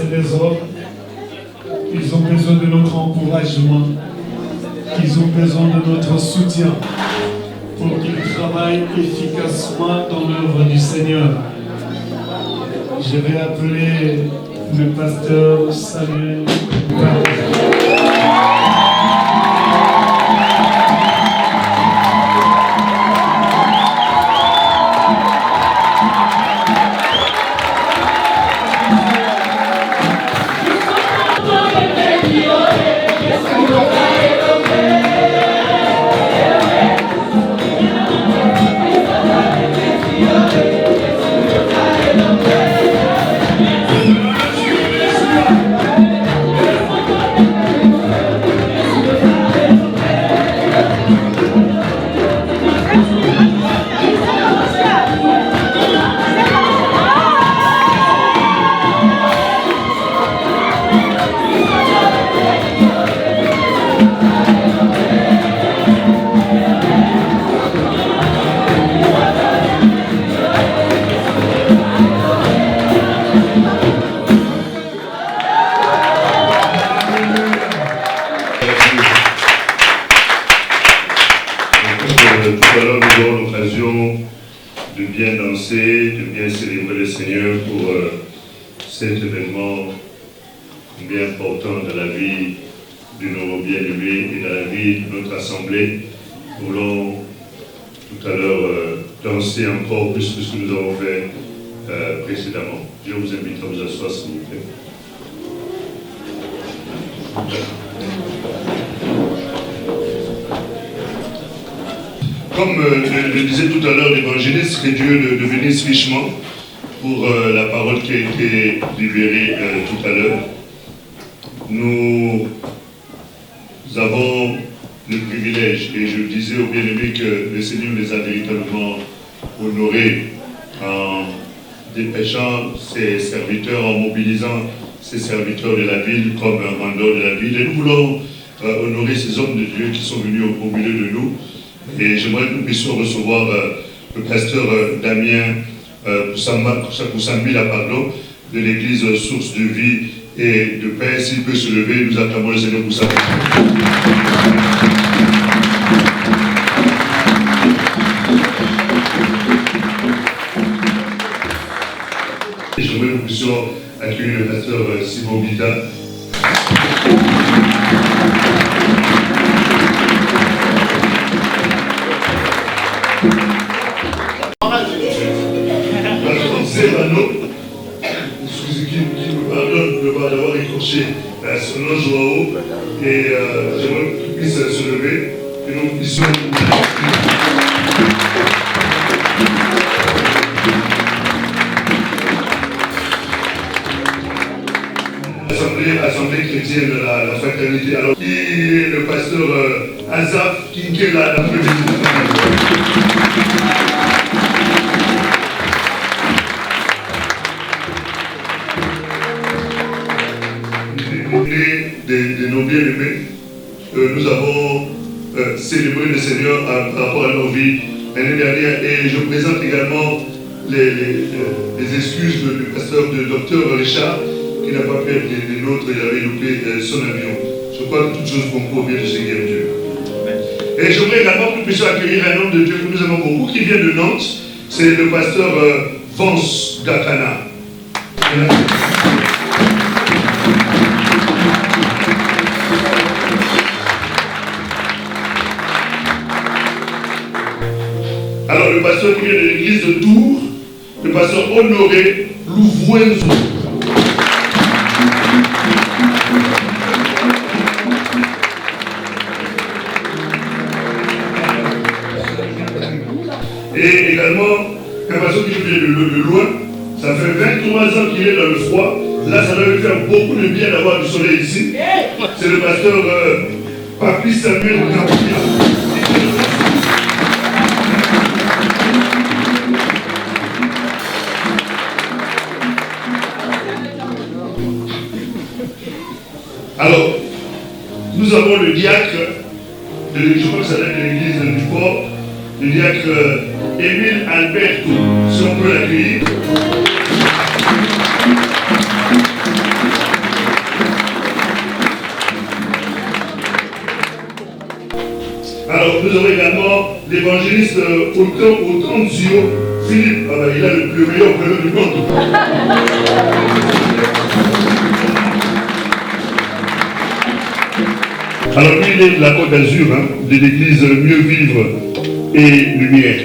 trésors. Ils ont besoin de notre encouragement. Ils ont besoin de notre soutien pour qu'ils travaillent efficacement dans l'œuvre du Seigneur. Je vais appeler le pasteur Samuel. Tout à l'heure, nous aurons l'occasion de bien danser, de bien célébrer le Seigneur pour cet événement bien important dans la vie de nos bien-aimés et dans la vie de notre assemblée. Nous voulons tout à l'heure danser encore plus que ce que nous avons fait précédemment. Je vous invite à vous asseoir, s'il vous plaît. Comme le disait tout à l'heure l'évangéliste, que Dieu le bénisse richement pour la parole qui a été libérée tout à l'heure. Nous avons le privilège, et je disais aux bien-aimés que le Seigneur les a véritablement honorés en dépêchant ses serviteurs, en mobilisant ses serviteurs de la ville comme un vendeur de la ville. Et nous voulons honorer ces hommes de Dieu qui sont venus au milieu de nous. Et j'aimerais que nous puissions recevoir le pasteur Damien Poussambila, de l'église Source de Vie et de Paix. S'il peut se lever, nous acclamons le Seigneur pour ça. Et j'aimerais que nous puissions accueillir le pasteur Simon Bida. Excusez qui me pardonne d'avoir écorché son nom Joao, et j'aimerais qu'il puisse se lever et nous puissions Assemblée chrétienne de la fraternité. Alors, qui est le pasteur Azaf Kinkela, la première de nos bien-aimés, nous avons célébré le Seigneur par rapport à nos vies l'année dernière, et je présente également les excuses du pasteur du docteur Richard qui n'a pas pu être des nôtres, il avait loupé son avion. Je crois que toutes choses concourent bien du Seigneur Dieu. Et j'aimerais également que nous puissions accueillir un homme de Dieu que nous avons beaucoup qui vient de Nantes, c'est le pasteur Vance Gakana. Alors le pasteur qui vient de l'église de Tours, le pasteur Honoré Louvouenzo. Et également, un pasteur qui vient de loin, ça fait 23 ans qu'il est dans le froid. Là, ça va lui faire beaucoup de bien d'avoir du soleil ici. C'est le pasteur Papi Samuel Gabriel. Alors, nous avons le diacre, je crois que ça vient de l'église du port, le diacre Émile Alberto, si on peut l'accueillir. l'évangéliste Autanzio Philippe. Ah ben, il a le meilleur prénom du monde. Alors lui, il est de la Côte d'Azur, de l'église Mieux Vivre et Lumière.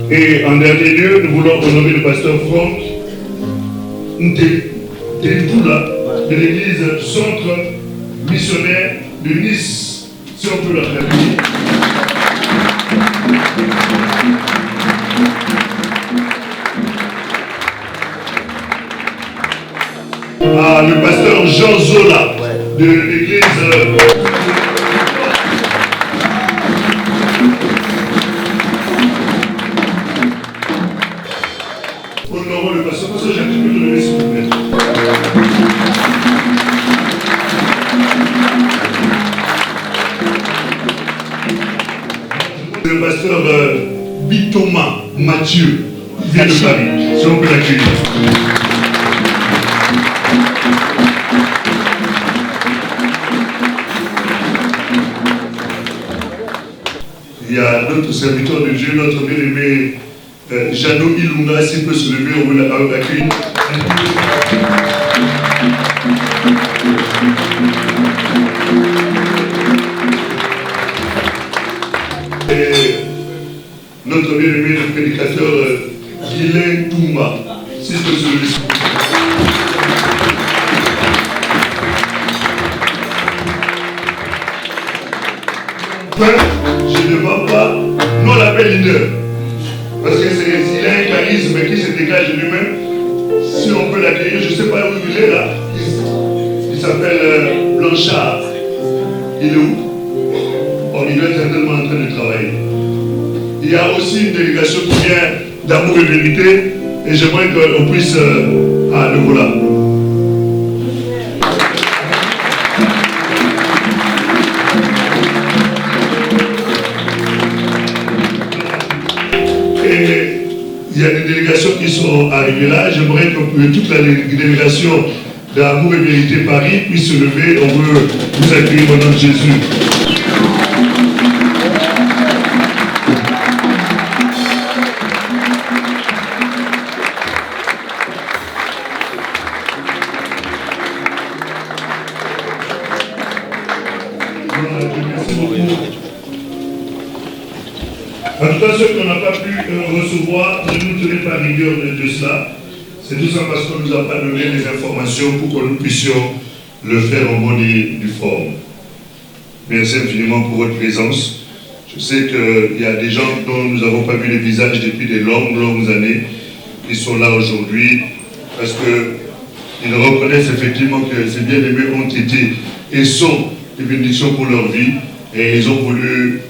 Et en dernier lieu, nous voulons honorer le pasteur Franck Ntedoula de l'église Centre Missionnaire de Nice, si on peut l'appeler. Ah, le pasteur Jean Zola de l'église. Honorons le pasteur. Parce que j'ai un petit peu de lever, s'il vous plaît. Le pasteur Bitoma Mathieu, il vient de Paris. Si on peut l'accueillir. Il y a d'autres serviteurs de Dieu, notre bien-aimé Jano Ilunga, s'il peut se lever, on veut l'accueillir. Et notre bien-aimé, le prédicateur Guylain Toumba, s'il peut se lever. Je ne vois pas, nous on l'appelle leader. Parce qu'il a un charisme qui se dégage de lui-même. Si on peut l'accueillir, je ne sais pas où il est là. Il s'appelle Blanchard. Il est où? Oh, il doit être certainement en train de travailler. Il y a aussi une délégation qui vient d'Amour et Vérité. Et j'aimerais qu'on puisse... le voilà. Il y a des délégations qui sont arrivées là. J'aimerais que toute la délégation d'Amour et Vérité Paris puisse se lever. On veut vous accueillir au nom de Jésus. Merci beaucoup. En tout cas, ceux qu'on n'a pas pu recevoir, ne nous tenez pas rigueur de cela. C'est tout ça parce qu'on ne nous a pas donné les informations pour que nous puissions le faire en bonne et due forme. Merci infiniment pour votre présence. Je sais qu'il y a des gens dont nous n'avons pas vu les visages depuis de longues années qui sont là aujourd'hui parce qu'ils reconnaissent effectivement que ces bien-aimés ont été et sont des bénédictions pour leur vie et ils ont voulu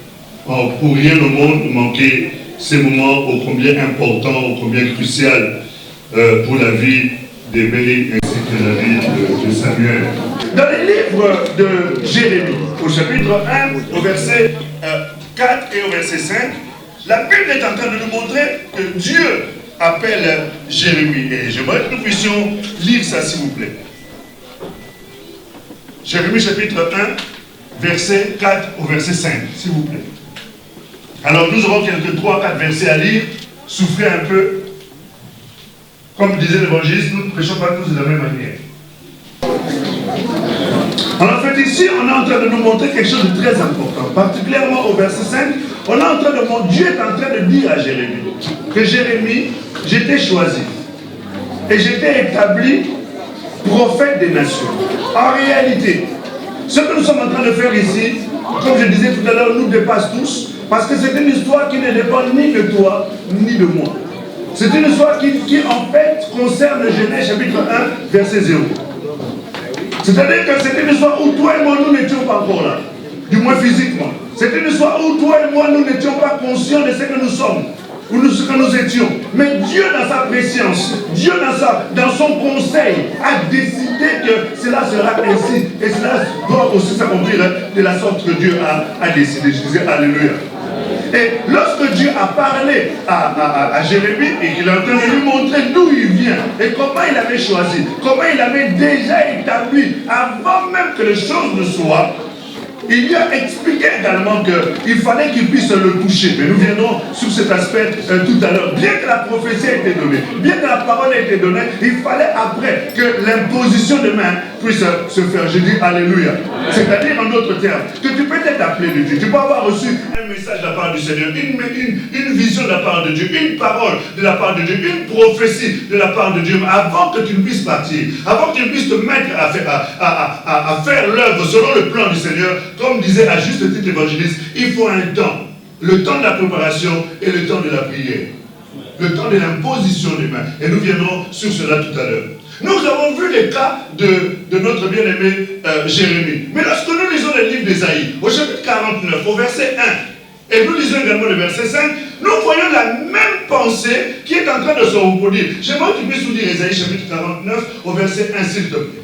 pour rien au monde manquer ces moments ô combien importants, ô combien cruciaux pour la vie d'Émile ainsi que la vie de Samuel. Dans les livres de Jérémie, au chapitre 1, au verset 4 et au verset 5, la Bible est en train de nous montrer que Dieu appelle Jérémie. Et j'aimerais que nous puissions lire ça, s'il vous plaît. Jérémie chapitre 1, verset 4 au verset 5, s'il vous plaît. Alors nous aurons quelques 3-4 versets à lire. Souffrez un peu. Comme disait l'évangéliste, nous ne prêchons pas tous de la même manière. Alors en fait ici, on est en train de nous montrer quelque chose de très important. Particulièrement au verset 5, on est en train de montrer, Dieu est en train de dire à Jérémie que Jérémie, j'étais choisi. Et j'étais établi prophète des nations. En réalité, ce que nous sommes en train de faire ici, comme je disais tout à l'heure, nous dépasse tous. Parce que c'est une histoire qui ne dépend ni de toi, ni de moi. C'est une histoire qui en fait concerne Genèse chapitre 1, verset 0. C'est-à-dire que c'est une histoire où toi et moi, nous n'étions pas encore là. Du moins physiquement. C'est une histoire où toi et moi, nous n'étions pas conscients de ce que nous sommes. Ou de ce que nous étions. Mais Dieu, dans sa préscience, Dieu, dans son conseil, a décidé que cela sera ainsi. Et cela doit aussi s'accomplir de la sorte que Dieu a décidé. Je disais Alléluia. Et lorsque Dieu a parlé à Jérémie et qu'il est en train de lui montrer d'où il vient et comment il avait choisi, comment il avait déjà établi avant même que les choses ne soient, il lui a expliqué également qu'il fallait qu'il puisse le toucher. Mais nous viendrons sur cet aspect tout à l'heure. Bien que la prophétie ait été donnée, bien que la parole ait été donnée, il fallait après que l'imposition de main puisse se faire. Je dis Alléluia. C'est-à-dire en d'autres termes, que tu peux être appelé de Dieu. Tu peux avoir reçu un message de la part du Seigneur, une vision de la part de Dieu, une parole de la part de Dieu, une prophétie de la part de Dieu. Mais avant que tu ne puisses partir, avant que tu ne puisses te mettre à faire l'œuvre selon le plan du Seigneur, comme disait à juste titre l'évangéliste, il faut un temps. Le temps de la préparation et le temps de la prière. Le temps de l'imposition des mains. Et nous viendrons sur cela tout à l'heure. Nous avons vu les cas de notre bien-aimé Jérémie. Mais lorsque nous lisons le livre d'Ésaïe, au chapitre 49, au verset 1, et nous lisons également le verset 5, nous voyons la même pensée qui est en train de se reproduire. J'aimerais que tu puisses nous dire Ésaïe chapitre 49, au verset 1, s'il te plaît.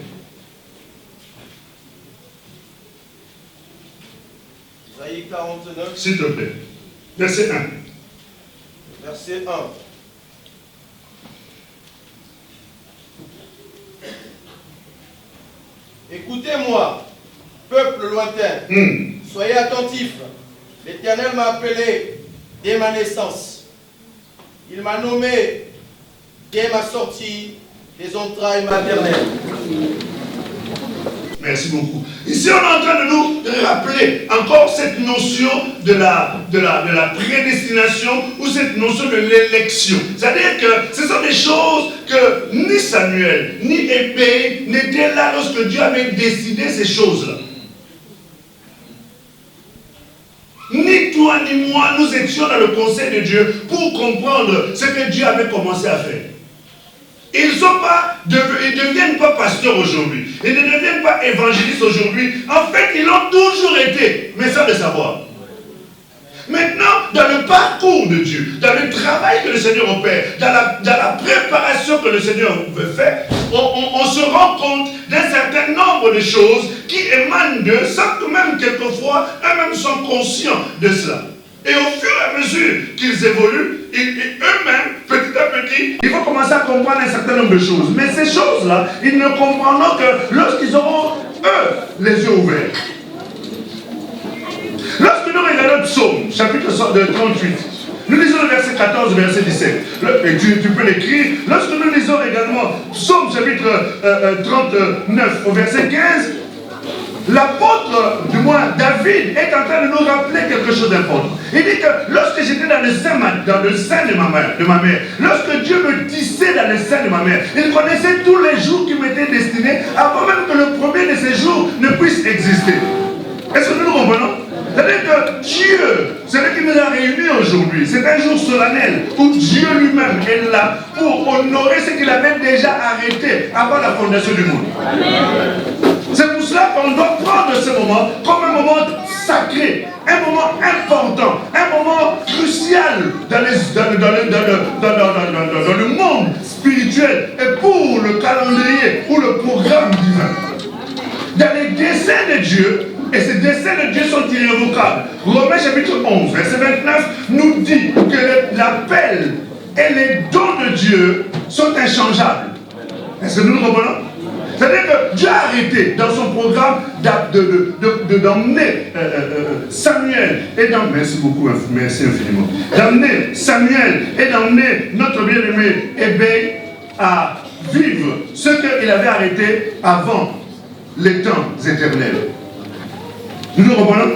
Ésaïe 49. S'il te plaît. Verset 1. Verset 1. Écoutez-moi, peuple lointain, soyez attentifs. L'Éternel m'a appelé dès ma naissance. Il m'a nommé dès ma sortie des entrailles maternelles. Merci beaucoup. Ici, on est en train de nous rappeler encore cette notion de la prédestination ou cette notion de l'élection. C'est-à-dire que ce sont des choses que ni Samuel, ni Ébé n'étaient là lorsque Dieu avait décidé ces choses-là. Ni toi ni moi, nous étions dans le conseil de Dieu pour comprendre ce que Dieu avait commencé à faire. Ils ne deviennent pas pasteurs aujourd'hui. Ils ne deviennent pas évangélistes aujourd'hui. En fait, ils l'ont toujours été, mais sans le savoir. Maintenant, dans le parcours de Dieu, dans le travail que le Seigneur opère, dans la préparation que le Seigneur veut faire, on se rend compte d'un certain nombre de choses qui émanent d'eux, sans que même quelquefois, eux-mêmes sont conscients de cela. Et au fur et à mesure qu'ils évoluent, eux-mêmes, petit à petit, il faut commencer à comprendre un certain nombre de choses. Mais ces choses-là, ils ne comprendront que lorsqu'ils auront, eux, les yeux ouverts. Lorsque nous regardons Psaume, chapitre 38, nous lisons le verset 14, verset 17. Et tu peux l'écrire. Lorsque nous lisons également Psaume, chapitre 39, au verset 15, l'apôtre, du moins David, est en train de nous rappeler quelque chose d'important. Il dit que lorsque j'étais dans le sein de ma mère, lorsque Dieu me tissait dans le sein de ma mère, il connaissait tous les jours qui m'étaient destinés avant même que le premier de ces jours ne puisse exister. Est-ce que nous comprenons? C'est-à-dire que Dieu, c'est lui qui nous a réunis aujourd'hui. C'est un jour solennel où Dieu lui-même est là pour honorer ce qu'il avait déjà arrêté avant la fondation du monde. Amen. C'est pour cela qu'on doit prendre ce moment comme un moment sacré, un moment important, un moment crucial dans le monde spirituel et pour le calendrier ou le programme divin. Dans les desseins de Dieu, et ces desseins de Dieu sont irrévocables. Romains chapitre 11, verset 29 nous dit que l'appel et les dons de Dieu sont inchangeables. Est-ce que nous le comprenons? C'est-à-dire que Dieu a arrêté dans son programme d'emmener Samuel et d'emmener, merci beaucoup, merci infiniment, d'emmener Samuel et d'emmener notre bien-aimé Ébé à vivre ce qu'il avait arrêté avant les temps éternels. Nous le comprenons?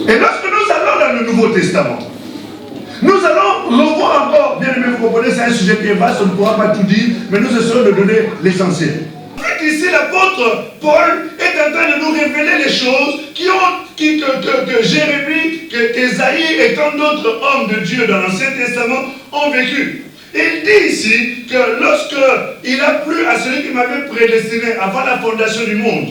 Et lorsque nous allons dans le Nouveau Testament, nous allons revoir encore, bien aimé, vous comprenez, c'est un sujet qui est vaste, on ne pourra pas tout dire, mais nous essayons de donner l'essentiel. Ici, l'apôtre Paul est en train de nous révéler les choses que Jérémie, qu'Ésaïe et tant d'autres hommes de Dieu dans l'Ancien Testament ont vécu. Il dit ici que lorsqu'il a plu à celui qui m'avait prédestiné avant la fondation du monde,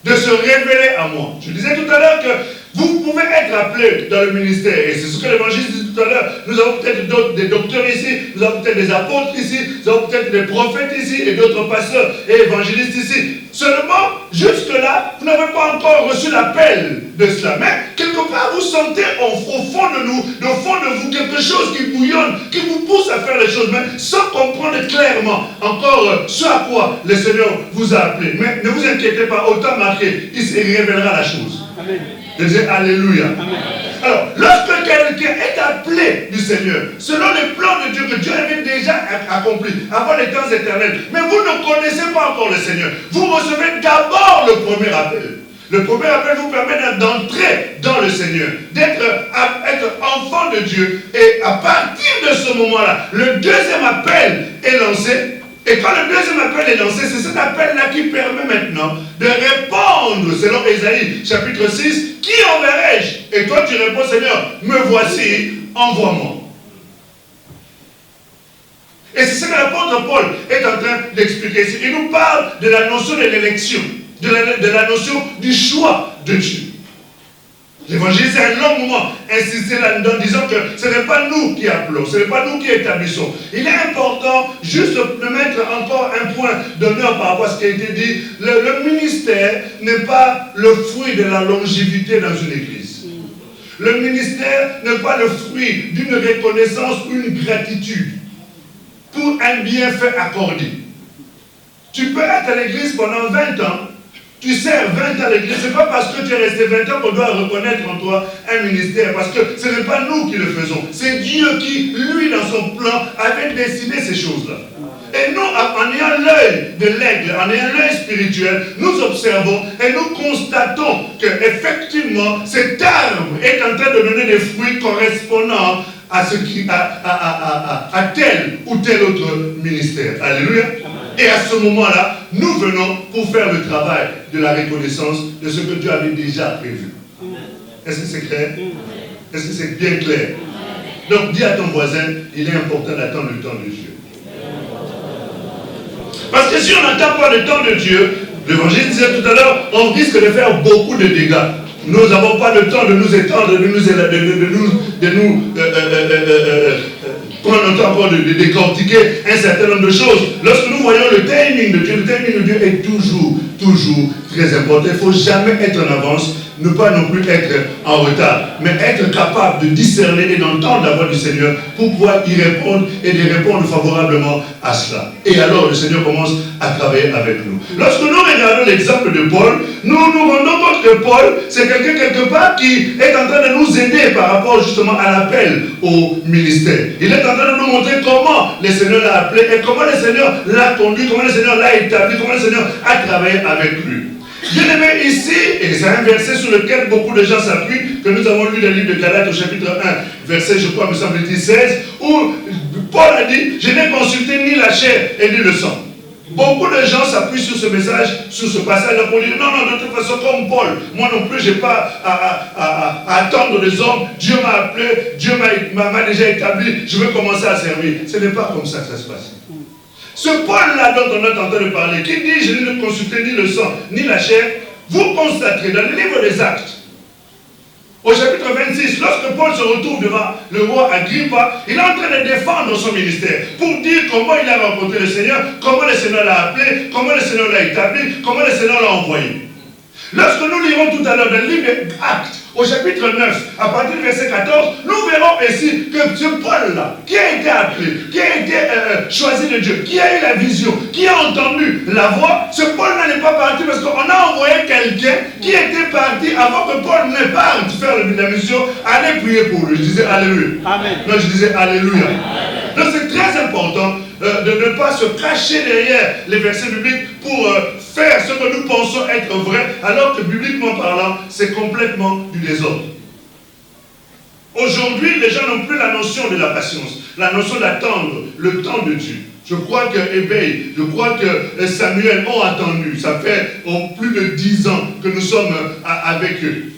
de se révéler à moi. Je disais tout à l'heure que vous pouvez être appelé dans le ministère, et c'est ce que l'évangile dit tout à l'heure. Nous avons peut-être des docteurs ici, nous avons peut-être des apôtres ici, nous avons peut-être des prophètes ici, et d'autres pasteurs et évangélistes ici. Seulement, jusque-là, vous n'avez pas encore reçu l'appel de cela. Mais, quelque part, vous sentez au fond de nous, au fond de vous, quelque chose qui bouillonne, qui vous pousse à faire les choses, mais sans comprendre entendre clairement encore ce à quoi le Seigneur vous a appelé. Mais ne vous inquiétez pas, autant marqué, il se révélera la chose. Amen. Je dis Alléluia. Amen. Alors, lorsque quelqu'un est appelé du Seigneur, selon le plan de Dieu que Dieu avait déjà accompli avant les temps éternels, mais vous ne connaissez pas encore le Seigneur, vous recevez d'abord le premier appel. Le premier appel vous permet d'entrer dans le Seigneur, d'être enfant de Dieu. Et à partir de ce moment-là, le deuxième appel est lancé. Et quand le deuxième appel est lancé, c'est cet appel-là qui permet maintenant de répondre, selon Ésaïe chapitre 6, qui enverrai-je? Et toi tu réponds, Seigneur, me voici, envoie-moi. Et c'est ce que l'apôtre Paul est en train d'expliquer ici. Il nous parle de la notion de l'élection, de la notion du choix de Dieu. L'évangile, c'est un long moment insisté là-dedans, disant que ce n'est pas nous qui appelons, ce n'est pas nous qui établissons. Il est important juste de mettre encore un point d'honneur par rapport à ce qui a été dit. Le ministère n'est pas le fruit de la longévité dans une église. Le ministère n'est pas le fruit d'une reconnaissance ou une gratitude pour un bienfait accordé. Tu peux être à l'église pendant 20 ans, tu sers 20 ans à l'église, ce n'est pas parce que tu es resté 20 ans qu'on doit reconnaître en toi un ministère, parce que ce n'est pas nous qui le faisons, c'est Dieu qui, lui, dans son plan, avait décidé ces choses-là. Et nous, en ayant l'œil de l'aigle, en ayant l'œil spirituel, nous observons et nous constatons qu'effectivement, cet arbre est en train de donner des fruits correspondants à tel ou tel autre ministère. Alléluia. Et à ce moment-là, nous venons pour faire le travail de la reconnaissance de ce que Dieu avait déjà prévu. Est-ce que c'est clair? Est-ce que c'est bien clair? Donc dis à ton voisin, il est important d'attendre le temps de Dieu. Parce que si on n'attend pas le temps de Dieu, l'évangile disait tout à l'heure, on risque de faire beaucoup de dégâts. Nous n'avons pas le temps de nous étendre, de nous prendre le temps encore de décortiquer un certain nombre de choses. Lorsque nous voyons le timing de Dieu est toujours très important. Il ne faut jamais être en avance, ne pas non plus être en retard, mais être capable de discerner et d'entendre la voix du Seigneur pour pouvoir y répondre et de répondre favorablement à cela. Et alors le Seigneur commence à travailler avec nous. Lorsque nous regardons l'exemple de Paul, nous nous rendons compte que Paul, c'est quelqu'un quelque part qui est en train de nous aider par rapport justement à l'appel au ministère. Il est en train de nous montrer comment le Seigneur l'a appelé et comment le Seigneur l'a conduit, comment le Seigneur l'a établi, comment le Seigneur a travaillé avec lui. Bien aimé, ici, et c'est un verset sur lequel beaucoup de gens s'appuient, que nous avons lu dans le livre de Galates au chapitre 1, verset, je crois, me semble-t-il 16, où Paul a dit, je n'ai consulté ni la chair et ni le sang. Beaucoup de gens s'appuient sur ce message, sur ce passage-là pour dire, non, de toute façon, comme Paul, moi non plus, je n'ai pas à attendre les hommes, Dieu m'a appelé, Dieu m'a déjà établi, je veux commencer à servir. Ce n'est pas comme ça que ça se passe. Ce Paul-là dont on est en train de parler, qui dit, je n'ai consulté ni le sang, ni la chair, vous constaterez dans le livre des Actes, au chapitre 26, lorsque Paul se retrouve devant le roi Agrippa, il est en train de défendre son ministère pour dire comment il a rencontré le Seigneur, comment le Seigneur l'a appelé, comment le Seigneur l'a établi, comment le Seigneur l'a envoyé. Lorsque nous lirons tout à l'heure dans le livre des Actes, au chapitre 9, à partir du verset 14, nous verrons ici que ce Paul-là, qui a été appelé, qui a été choisi de Dieu, qui a eu la vision, qui a entendu la voix, ce Paul-là n'est pas parti parce qu'on a envoyé quelqu'un qui était parti avant que Paul ne parte faire la mission, aller prier pour lui. Je disais Alléluia. Amen. Non, je disais Alléluia. Donc c'est très important de ne pas se cacher derrière les versets bibliques pour faire ce que nous pensons être vrai, alors que bibliquement parlant, c'est complètement du désordre. Aujourd'hui, les gens n'ont plus la notion de la patience, la notion d'attendre le temps de Dieu. Je crois que Éveil, je crois que Samuel ont attendu. Ça fait plus de 10 ans que nous sommes avec eux.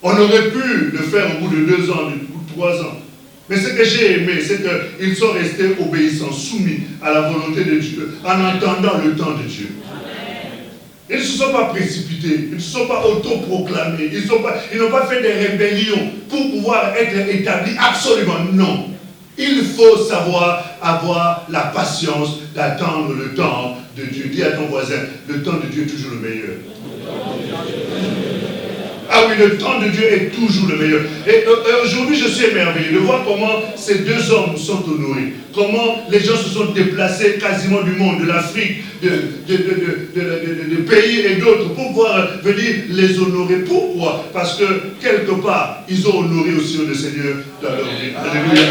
On aurait pu le faire au bout de 2 ans, ou 3 ans. Mais ce que j'ai aimé, c'est qu'ils sont restés obéissants, soumis à la volonté de Dieu, en attendant le temps de Dieu. Ils ne se sont pas précipités, ils ne se sont pas autoproclamés, ils n'ont pas fait des rébellions pour pouvoir être établis. Absolument non. Il faut savoir avoir la patience d'attendre le temps de Dieu. Dis à ton voisin, le temps de Dieu est toujours le meilleur. Ah Ah oui, le temps de Dieu est toujours le meilleur. Et aujourd'hui, je suis émerveillé de voir comment ces deux hommes sont honorés. Comment les gens se sont déplacés quasiment du monde, de l'Afrique, de pays et d'autres, pour pouvoir venir les honorer. Pourquoi? Parce que quelque part, ils ont honoré aussi le Seigneur dans leur vie. Alléluia.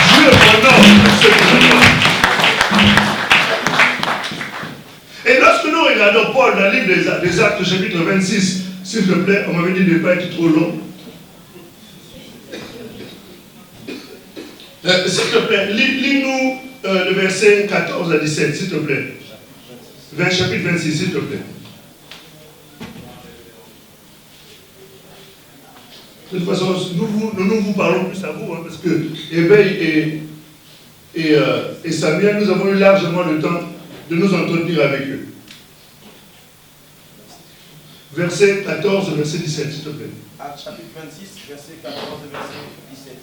Dieu honore ceux qui l'honorent. Et lorsque nous regardons Paul dans le livre des Actes, chapitre 26, s'il te plaît, on m'avait dit de ne pas être trop long. S'il te plaît, lis-nous le verset 14 à 17, s'il te plaît. Chapitre 26, s'il te plaît. De toute façon, nous vous parlons plus à vous, hein, parce que Éveil et Samuel, nous avons eu largement le temps de nous entretenir avec eux. Verset 14, verset 17, s'il te plaît. Actes chapitre 26, verset 14 et verset 17.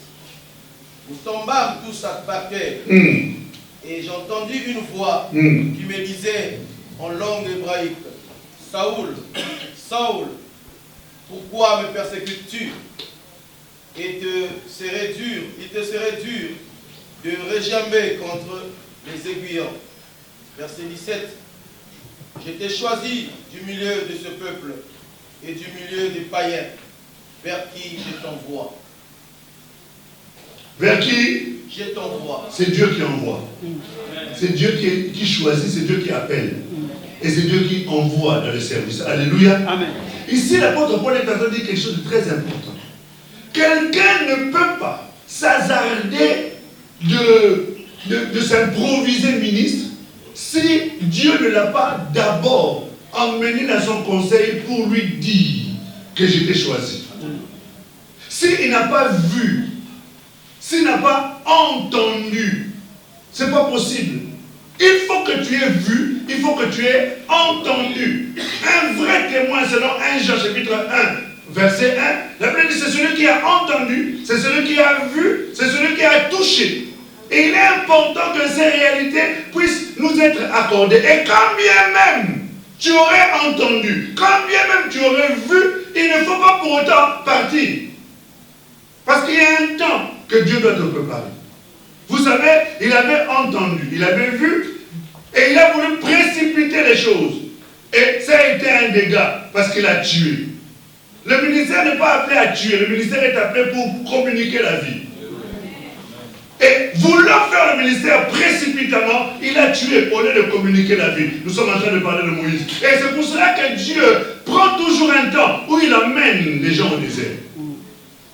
Nous tombâmes tous par terre, et j'entendis une voix qui me disait en langue hébraïque, Saoul, Saoul, pourquoi me persécutes-tu? Il te serait dur de réjamber contre les aiguillons. Verset 17. Je t'ai choisi du milieu de ce peuple et du milieu des païens, vers qui je t'envoie. Vers qui? Je t'envoie. C'est Dieu qui envoie. C'est Dieu qui choisit, c'est Dieu qui appelle. Et c'est Dieu qui envoie dans le service. Alléluia. Amen. Ici, l'apôtre Paul est en train de dire quelque chose de très important. Quelqu'un ne peut pas s'hasarder de s'improviser ministre si Dieu ne l'a pas d'abord emmené dans son conseil pour lui dire que je t'ai choisi. S'il n'a pas vu, s'il n'a pas entendu, c'est pas possible. Il faut que tu aies vu, il faut que tu aies entendu. Un vrai témoin, selon 1 Jean chapitre 1, verset 1, la Bible dit c'est celui qui a entendu, c'est celui qui a vu, c'est celui qui a touché. Et il est important que ces réalités puissent nous être accordées. Et quand bien même tu aurais entendu, quand bien même tu aurais vu, il ne faut pas pour autant partir. Parce qu'il y a un temps que Dieu doit te préparer. Vous savez, il avait entendu, il avait vu, et il a voulu précipiter les choses. Et ça a été un dégât, parce qu'il a tué. Le ministère n'est pas appelé à tuer, le ministère est appelé pour communiquer la vie. Et voulant faire le ministère précipitamment, il a tué au lieu de communiquer la vie. Nous sommes en train de parler de Moïse. Et c'est pour cela que Dieu prend toujours un temps où il amène les gens au désert.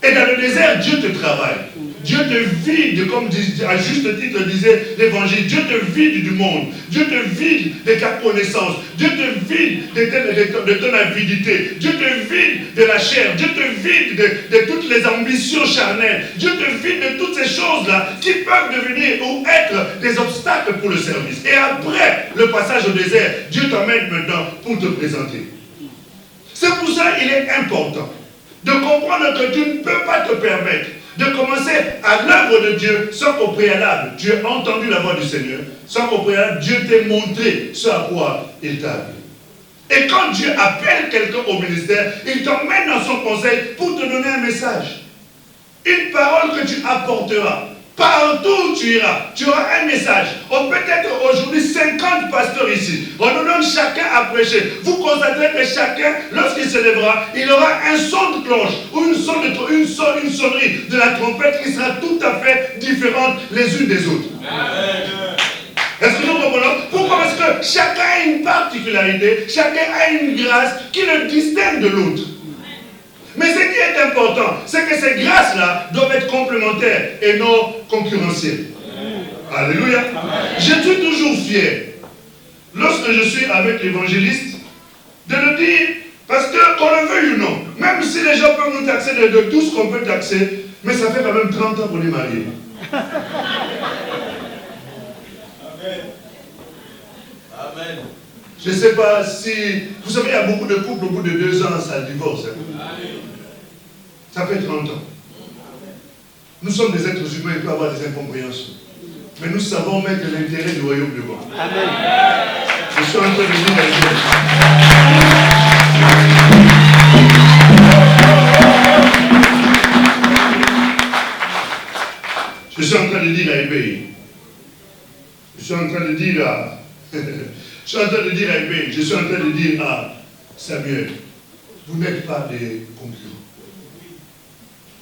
Et dans le désert, Dieu te travaille. Dieu te vide, comme à juste titre disait l'évangile, Dieu te vide du monde, Dieu te vide de ta connaissance, Dieu te vide de ton avidité, Dieu te vide de la chair, Dieu te vide de toutes les ambitions charnelles, Dieu te vide de toutes ces choses-là qui peuvent devenir ou être des obstacles pour le service. Et après le passage au désert, Dieu t'emmène maintenant pour te présenter. C'est pour ça qu'il est important de comprendre que tu ne peux pas te permettre de commencer à l'œuvre de Dieu sans qu'au préalable, tu aies entendu la voix du Seigneur, sans qu'au préalable, Dieu t'ait montré ce à quoi il t'a appelé. Et quand Dieu appelle quelqu'un au ministère, il t'emmène dans son conseil pour te donner un message. Une parole que tu apporteras. Partout où tu iras, tu auras un message. On peut être aujourd'hui 50 pasteurs ici. On nous donne chacun à prêcher. Vous constaterez que chacun, lorsqu'il se lèvera, il aura un son de cloche ou une sonnerie de la trompette qui sera tout à fait différente les unes des autres. Est-ce que nous comprenons? Pourquoi? Parce que chacun a une particularité, chacun a une grâce qui le distingue de l'autre. Mais ce qui est important, c'est que ces grâces-là doivent être complémentaires et non concurrentielles. Alléluia. Je suis toujours fier, lorsque je suis avec l'évangéliste, de le dire, parce que qu'on le veuille ou non, même si les gens peuvent nous taxer de tout ce qu'on peut taxer, mais ça fait quand même 30 ans qu'on est mariés. Amen. Amen. Je ne sais pas si... Vous savez, il y a beaucoup de couples, au bout de 2 ans, ça divorce. Ça fait 30 ans. Nous sommes des êtres humains, il peut y avoir des incompréhensions. Mais nous savons mettre l'intérêt du royaume devant. Amen. Je suis en train de dire dire à Ébé, je suis en train de dire à Ébé, je suis en train de dire à Samuel, vous n'êtes pas des concurrents.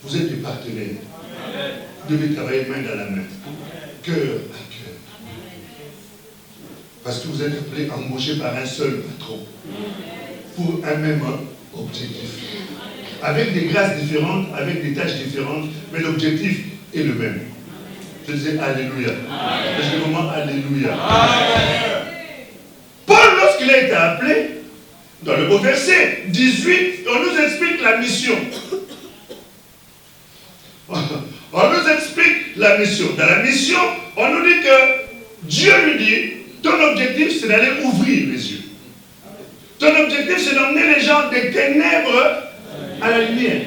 Vous êtes des partenaires. Vous devez travailler main dans la main, cœur à cœur. Parce que vous êtes appelés, embauchés par un seul patron pour un même objectif. Avec des grâces différentes, avec des tâches différentes, mais l'objectif est le même. Je disais Alléluia. Je dis vraiment Alléluia. Paul, lorsqu'il a été appelé, dans le verset 18, on nous explique la mission. On nous explique la mission. Dans la mission, on nous dit que Dieu lui dit, ton objectif c'est d'aller ouvrir les yeux. Ton objectif c'est d'emmener les gens des ténèbres à la lumière.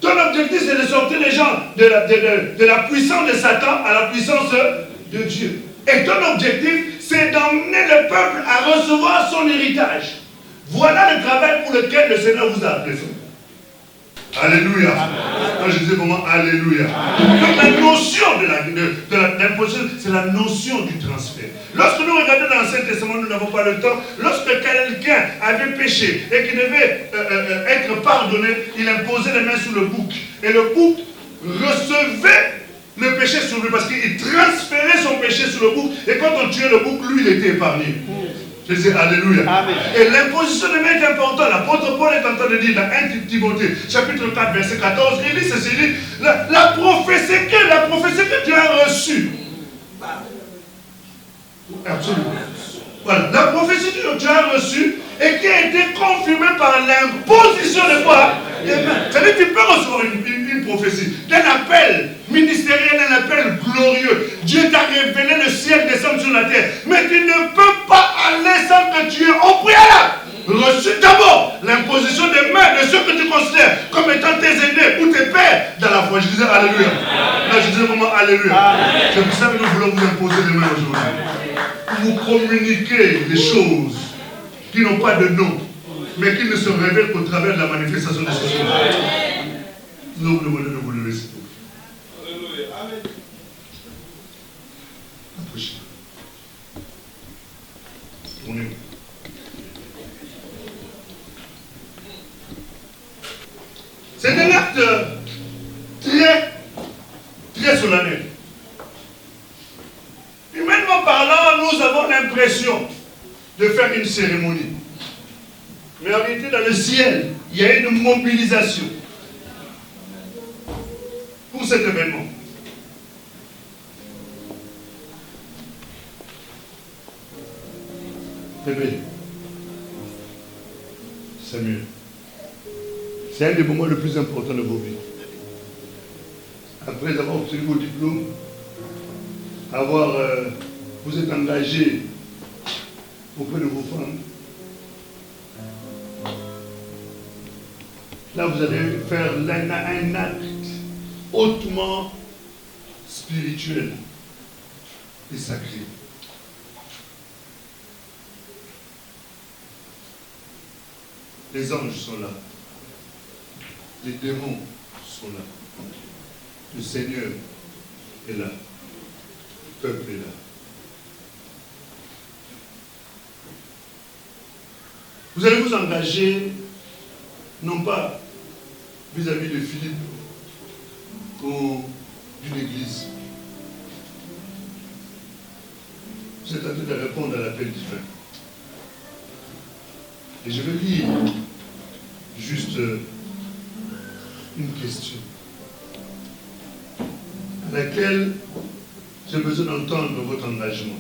Ton objectif c'est de sortir les gens de la puissance de Satan à la puissance de Dieu. Et ton objectif c'est d'emmener le peuple à recevoir son héritage. Voilà le travail pour lequel le Seigneur vous a appelé. Alléluia. Quand je disais vraiment Alléluia. Donc la notion de l'imposition, c'est la notion du transfert. Lorsque nous regardons dans l'Ancien Testament, nous n'avons pas le temps. Lorsque quelqu'un avait péché et qu'il devait être pardonné, il imposait les mains sur le bouc. Et le bouc recevait le péché sur lui parce qu'il transférait son péché sur le bouc. Et quand on tuait le bouc, lui, il était épargné. Je dis Alléluia. Amen. Et l'imposition de main est importante. L'apôtre Paul est en train de dire dans 1 Timothée, chapitre 4, verset 14, il dit ceci, il dit, la prophétie que tu as reçue. Absolument. Voilà, la prophétie que tu as reçue et qui a été confirmée par l'imposition de quoi? C'est-à-dire que tu peux recevoir une prophétie, d'un appel ministériel, d'un appel glorieux. Dieu t'a révélé le ciel descendre sur la terre. Mais tu ne peux pas aller sans que tu aies au préalable reçu d'abord l'imposition des mains de ceux que tu considères comme étant tes aînés ou tes pères dans la foi. Je disais Alléluia. Là, je disais vraiment Alléluia. C'est pour ça que nous voulons vous imposer les mains aujourd'hui. Vous communiquer des choses qui n'ont pas de nom, mais qui ne se révèlent qu'au travers de la manifestation de ces choses. Nous vous demandons de vous lever, s'il vous plaît. Alléluia. Amen. Approchez. On est. C'est un acte très solennel. Humainement parlant, nous avons l'impression de faire une cérémonie. Mais en réalité, dans le ciel, il y a une mobilisation pour cet événement. Bébé, Samuel, c'est un des moments les plus importants de vos vies. Après avoir obtenu vos diplômes, vous êtes engagé auprès de vos femmes. Là, vous allez faire un acte hautement spirituel et sacré. Les anges sont là. Les démons sont là. Le Seigneur est là. Le peuple est là. Vous allez vous engager, non pas vis-à-vis de Philippe ou d'une église. Vous êtes en train de répondre à l'appel divin. Et je vais lire juste une question à laquelle j'ai besoin d'entendre votre engagement.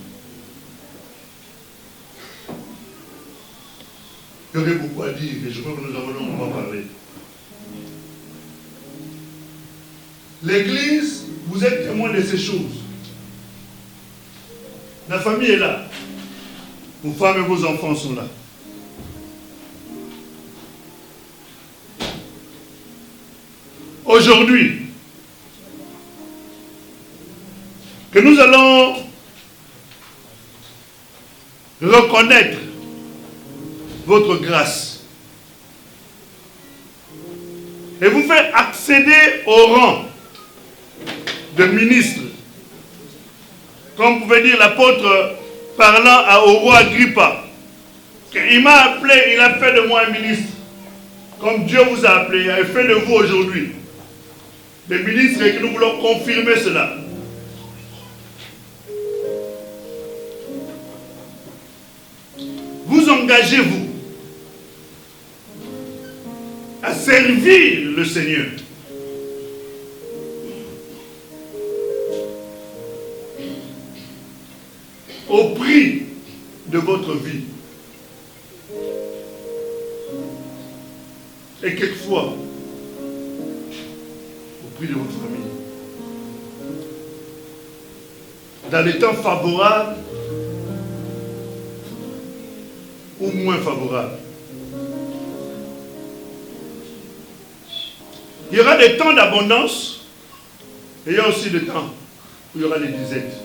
Il y aurait beaucoup à dire et je crois que nous avons longuement parlé. L'église, vous êtes témoin de ces choses. La famille est là. Vos femmes et vos enfants sont là. Aujourd'hui, que nous allons reconnaître votre grâce et vous faire accéder au rang de ministre comme pouvait dire l'apôtre parlant au roi Agrippa, il m'a appelé, il a fait de moi un ministre, comme Dieu vous a appelé, il a fait de vous aujourd'hui des ministres, et que nous voulons confirmer cela. Vous engagez-vous à servir le Seigneur. Au prix de votre vie. Et quelquefois, au prix de votre famille. Dans les temps favorables ou moins favorables. Il y aura des temps d'abondance et il y a aussi des temps où il y aura des disettes.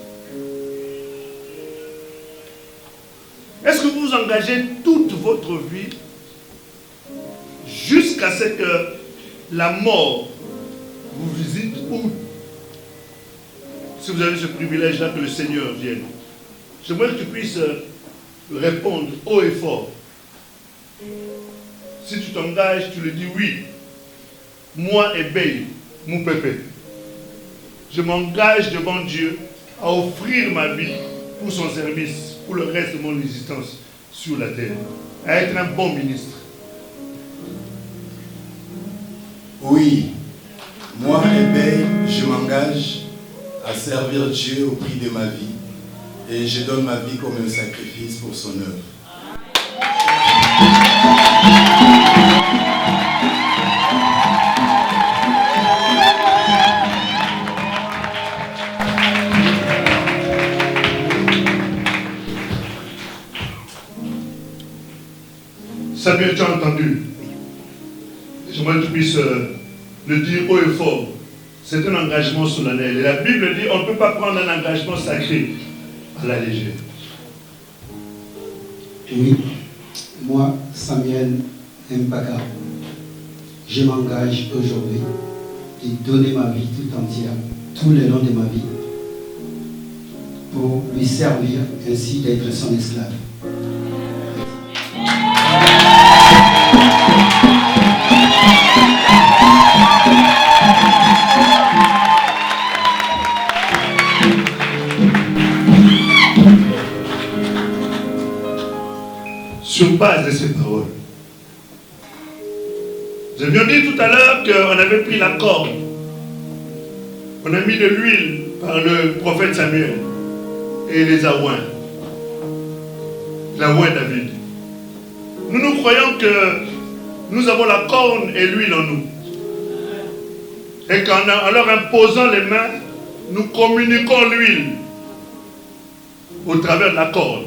Est-ce que vous vous engagez toute votre vie jusqu'à ce que la mort vous visite, ou si vous avez ce privilège-là que le Seigneur vienne? J'aimerais que tu puisses répondre haut et fort. Si tu t'engages, tu le dis oui. Moi, Ebey, mon pépé, je m'engage devant Dieu à offrir ma vie pour son service, pour le reste de mon existence sur la terre, à être un bon ministre. Oui, moi, Ebey, je m'engage à servir Dieu au prix de ma vie, et je donne ma vie comme un sacrifice pour son œuvre. Samuel, tu as entendu. J'aimerais que tu puisses le dire haut et fort. C'est un engagement solennel. Et la Bible dit on ne peut pas prendre un engagement sacré à la légère. Oui, moi, Samuel Mpaka, je m'engage aujourd'hui de donner ma vie tout entière, tout le long de ma vie, pour lui servir, ainsi d'être son esclave. Sur base de ces paroles, nous avions dit tout à l'heure qu'on avait pris la corde, on a mis de l'huile par le prophète Samuel et les oints, la oint David. Nous croyons que nous avons la corne et l'huile en nous, et qu'en leur imposant les mains, nous communiquons l'huile au travers de la corde.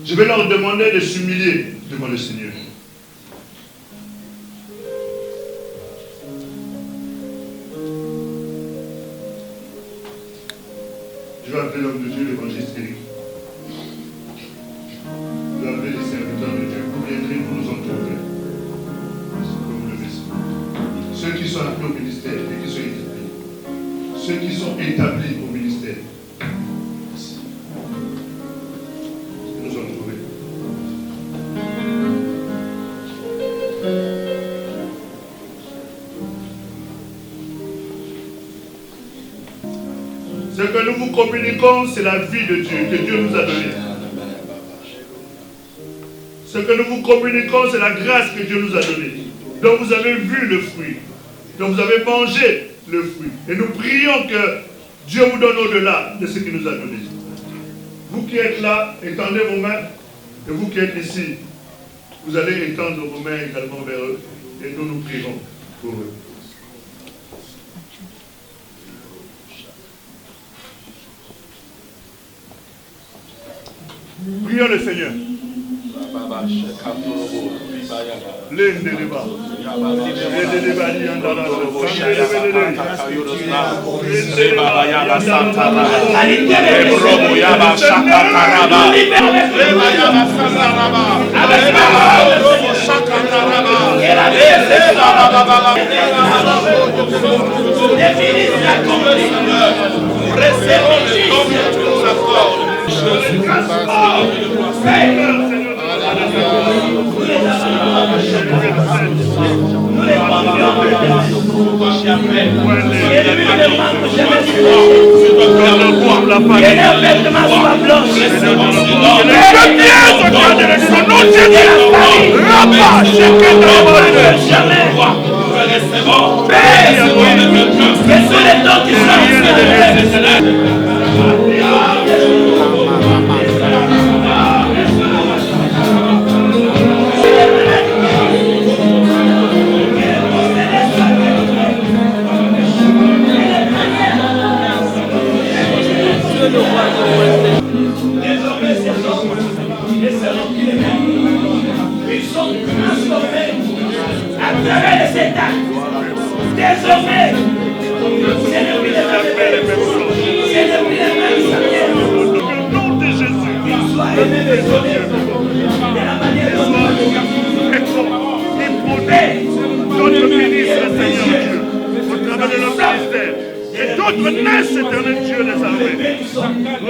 Je vais leur demander de s'humilier devant le Seigneur. Je vais appeler l'homme de Dieu, l'évangéliste Éric. Je vais appeler les serviteurs de Dieu. Vous viendrez, vous nous entourez. Comme le message. Ceux qui sont appelés au ministère et qui sont établis. Ceux qui sont établis au ministère. Ce que nous vous communiquons, c'est la vie de Dieu, que Dieu nous a donnée. Ce que nous vous communiquons, c'est la grâce que Dieu nous a donnée. Donc vous avez vu le fruit. Donc vous avez mangé le fruit. Et nous prions que Dieu vous donne au-delà de ce qu'il nous a donné. Vous qui êtes là, étendez vos mains. Et vous qui êtes ici, vous allez étendre vos mains également vers eux. Et nous nous prierons pour eux. Prions le Seigneur. Nous resterons le don que tu nous accordes.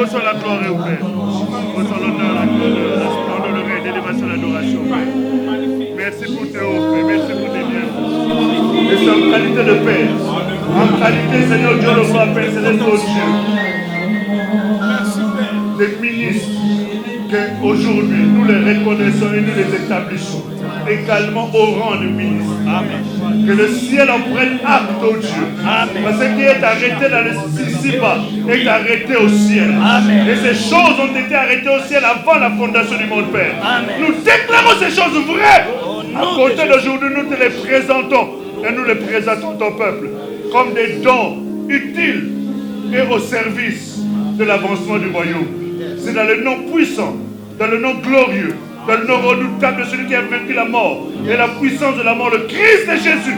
Reçois la gloire et au Père. Reçois l'honneur, la splendeur, le règne, l'élévation, l'adoration. Merci pour tes offres, merci pour tes biens. Et c'est en qualité de Père, en qualité, Seigneur Dieu, le roi Père, Céleste, au Dieu. Les ministres, qu'aujourd'hui nous les reconnaissons et nous les établissons également au rang de ministres. Amen. Que le ciel en prenne acte, au Dieu. Amen. Parce que ce qui est arrêté dans le ici-bas est arrêté au ciel. Amen. Et ces choses ont été arrêtées au ciel avant la fondation du monde, Père. Amen. Nous déclarons ces choses vraies. À côté d'aujourd'hui, nous te les présentons. Et nous les présentons à ton peuple comme des dons utiles et au service de l'avancement du royaume. C'est dans le nom puissant, dans le nom glorieux, dans le nom redoutable de celui qui a vaincu la mort et la puissance de la mort, le Christ de Jésus,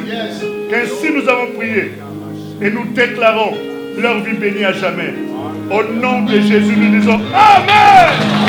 qu'ainsi nous avons prié et nous déclarons leur vie bénie à jamais. Au nom de Jésus, nous disons Amen.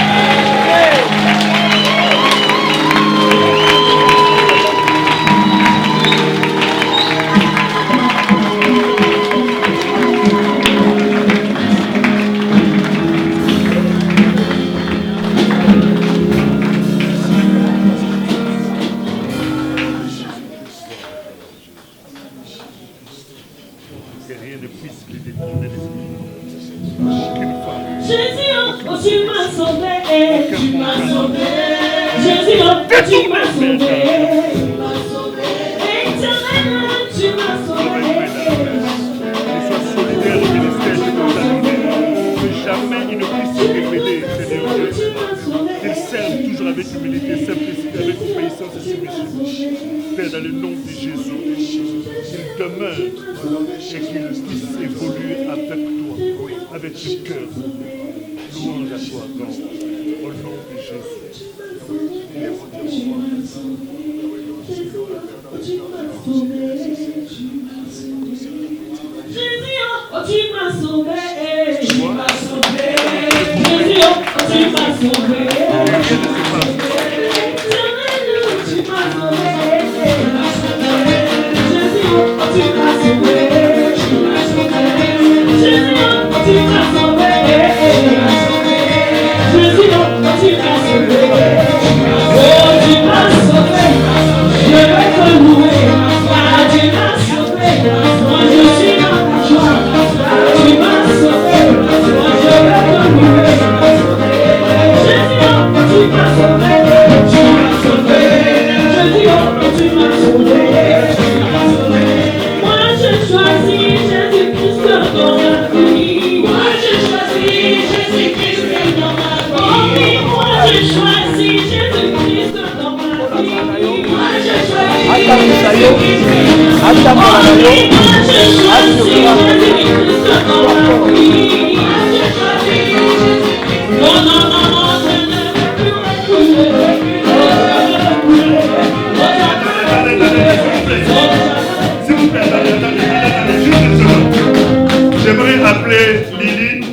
J'aimerais appeler Lily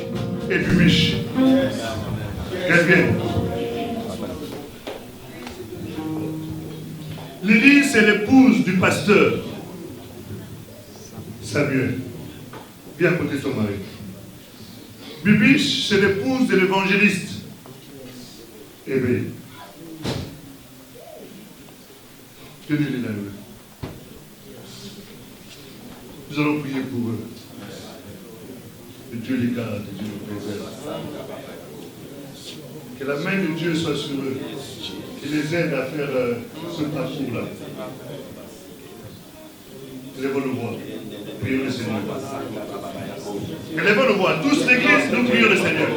et Bubiche. Qu'est-ce que Lydie, c'est l'épouse du pasteur Samuel. Viens à côté de ton mari. Bibiche, c'est l'épouse de l'évangéliste Ébé. Tenez-les là. Nous allons prier pour eux. Que Dieu les garde, que Dieu les préserve. Que la main de Dieu soit sur eux. Qu'il les aide à faire ce parcours-là. Élevons le voix. Prions le Seigneur. Élevons le voix. Tous l'église, nous prions le Seigneur.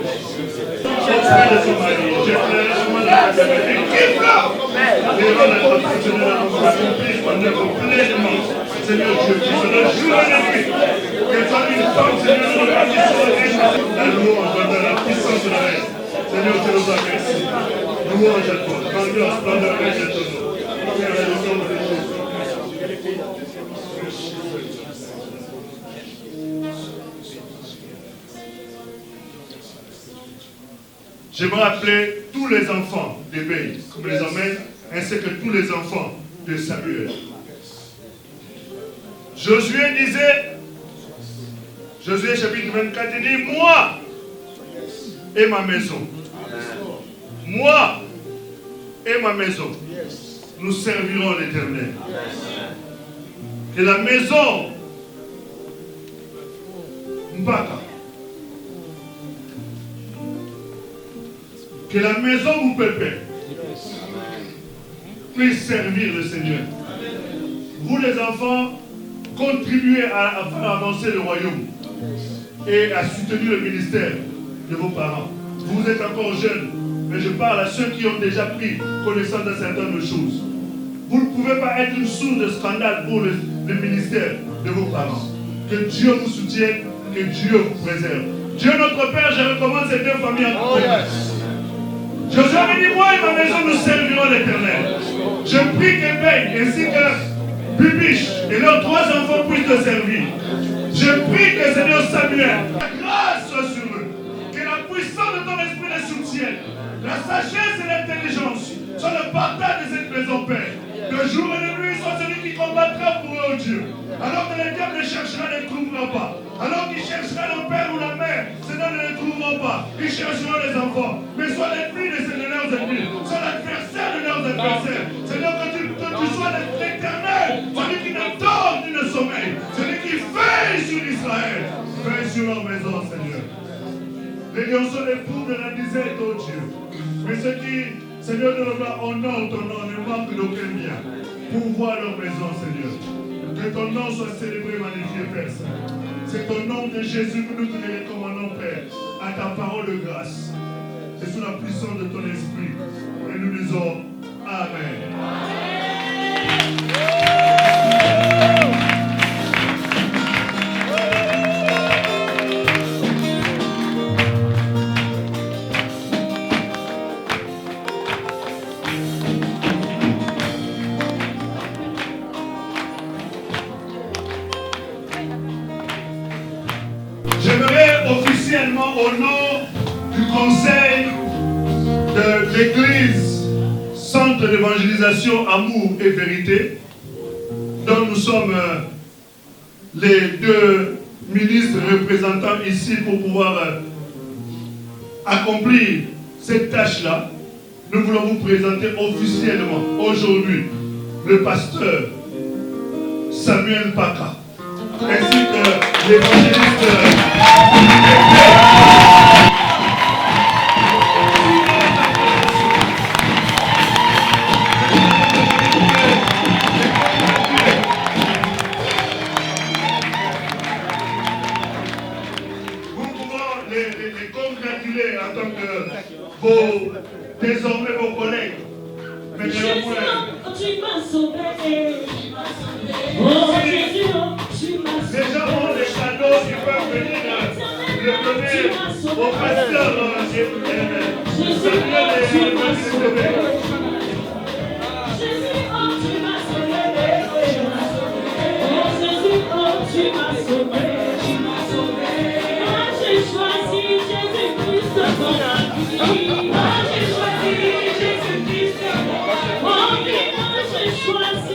Seigneur Dieu, qui se le jour et la nuit. Qu'elle soit une femme, Seigneur, dans la puissance de la louange, dans la puissance de la reine. Seigneur, tu nous as merci. Louange à toi. Grandeur, splendeur, et à ton nom. Père, dans le nom de Jésus. J'aimerais appeler tous les enfants d'Ébé, comme les emmène, ainsi que tous les enfants de Samuel. Josué disait, Josué chapitre 24, il dit, moi et ma maison, moi et ma maison, nous servirons l'Éternel. Et la maison Mbaka, que la maison vous pépère puisse servir le Seigneur. Vous les enfants, contribuez à faire avancer le royaume et à soutenir le ministère de vos parents. Vous êtes encore jeunes, mais je parle à ceux qui ont déjà pris connaissance d'un certain nombre de choses. Vous ne pouvez pas être une source de scandale pour le ministère de vos parents. Que Dieu vous soutienne, que Dieu vous préserve. Dieu notre Père, je recommande ces deux familles en commun. Josué me dit, moi et ma maison, nous servirons l'Éternel. Je prie qu'Ébé ainsi que Bibiche et leurs trois enfants puissent te servir. Je prie que Seigneur Samuel, la grâce soit sur eux. Que la puissance de ton esprit les soutienne. La sagesse et l'intelligence sont le partage de cette maison, Père. Le jour et la nuit sont celui qui combattra pour eux, Dieu. Alors que le diable les cherchera, ne les trouvera pas. Alors qu'il cherchera le père ou la mère, Seigneur, ne les trouveront pas. Ils chercheront les enfants. Mais sois l'ennemi de leurs ennemis. Sois l'adversaire de leurs adversaires. Seigneur, que tu sois l'Éternel, celui qui ne dort ni ne sommeille. Celui qui veille sur Israël. Veille sur leur maison, Seigneur. Les lions sont les fous de la disette, oh Dieu. Mais ceux qui, Seigneur, de l'homme, honorent ton nom, ne manquent d'aucun bien. Pour voir leur maison, Seigneur. Que ton nom soit célébré, magnifié, Père Saint. C'est au nom de Jésus que nous te les recommandons, Père, à ta parole de grâce. Et sous la puissance de ton esprit. Et nous disons Amen. J'aimerais officiellement, au nom du conseil de l'Église, Centre d'évangélisation, amour et vérité, dont nous sommes les deux ministres représentants ici pour pouvoir accomplir cette tâche-là, nous voulons vous présenter officiellement aujourd'hui le pasteur Samuel Mpaka, ainsi que l'évangéliste les congratuler en tant que vos, désormais vos collègues. Mais tu m'as sauvé. Oh Jésus, tu m'as sauvé. Les gens ont des cadeaux qui peuvent venir le donner au pasteur Jésus, tu m'as sauvé. Jésus, oh tu m'as sauvé. Oh Jésus, oh tu m'as sauvé. Moi j'ai choisi Jésus-Christ pour ma vie. Moi j'ai choisi Jésus-Christ. Oh oui, moi j'ai choisi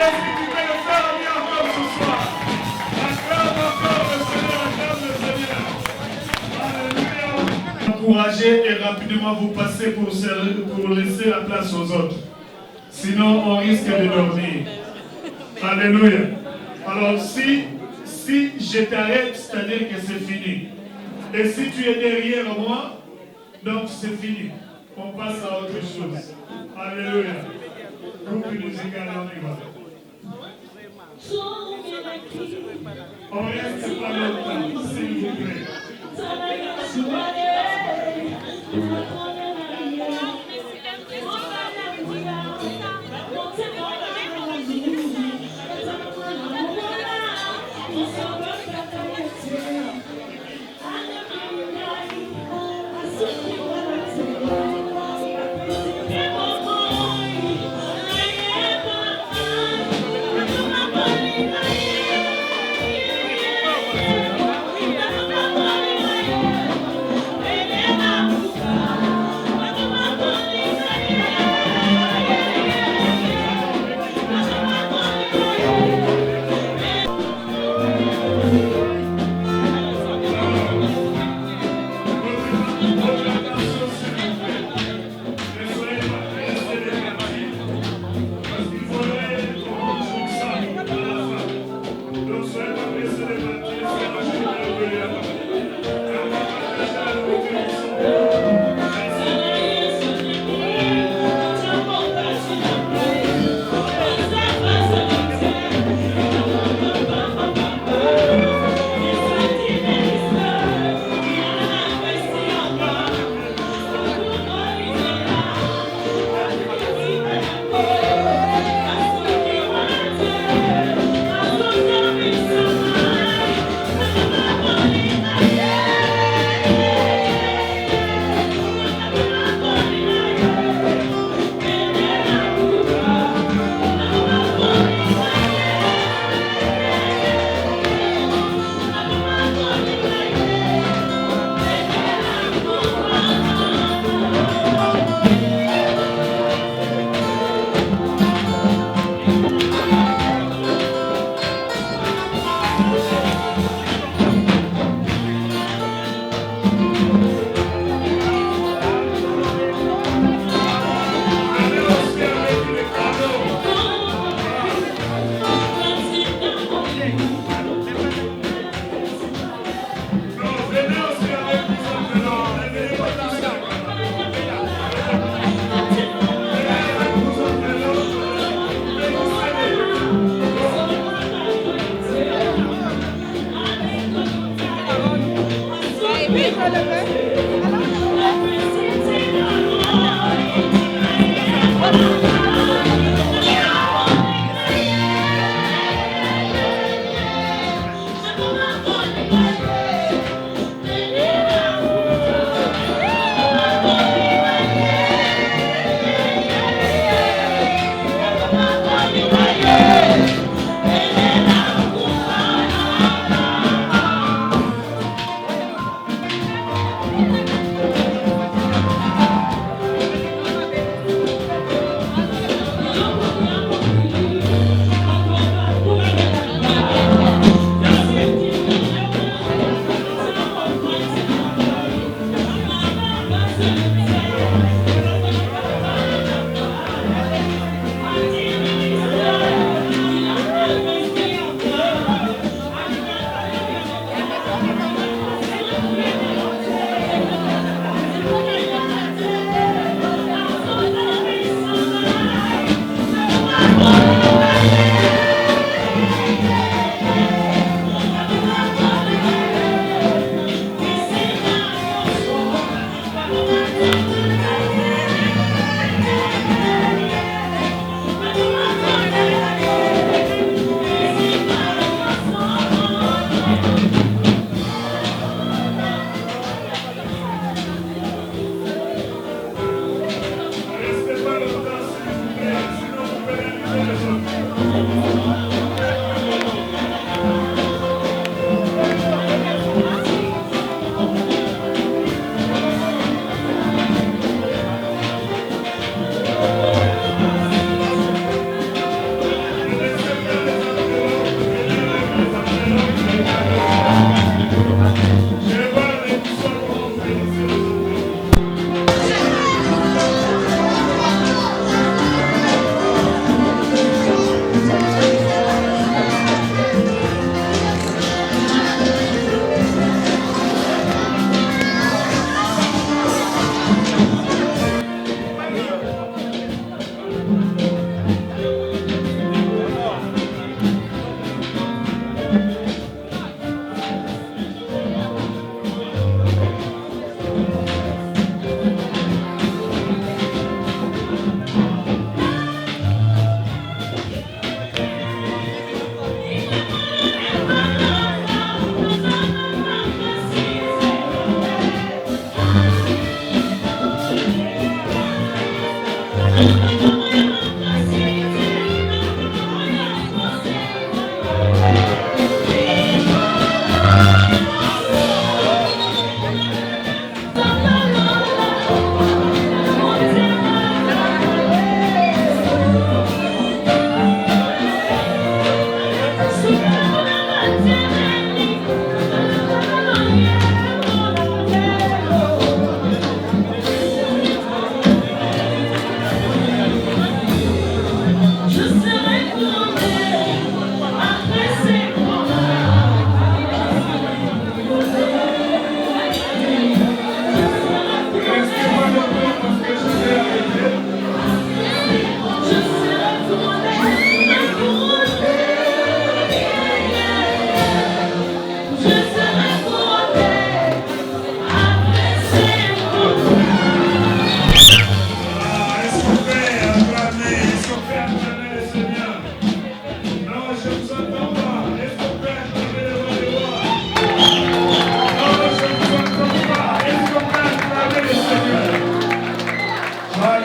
est-ce que tu peux le faire à lui encore ce soir? Acclame encore le Seigneur, acclame le Seigneur. Alléluia. Encouragez et rapidement vous passez pour laisser la place aux autres. Sinon, on risque de dormir. Alléluia. Alors, si je t'arrête, c'est-à-dire que c'est fini. Et si tu es derrière moi, donc c'est fini. On passe à autre chose. Alléluia. Groupe musical, on y va. On reste pas longtemps, s'il vous plaît.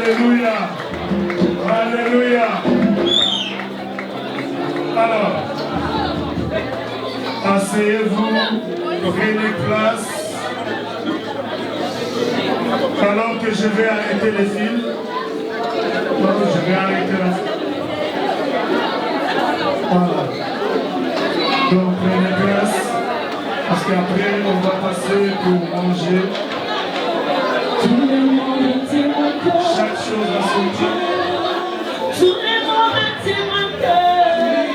Alléluia. Alléluia. Alors, asseyez-vous, prenez place. Alors que je vais arrêter les films. Donc je vais arrêter la film. Voilà. Donc prenez place. Parce qu'après, on va passer pour manger. Chaque chose à son temps. Tous les moments, c'est mon cœur.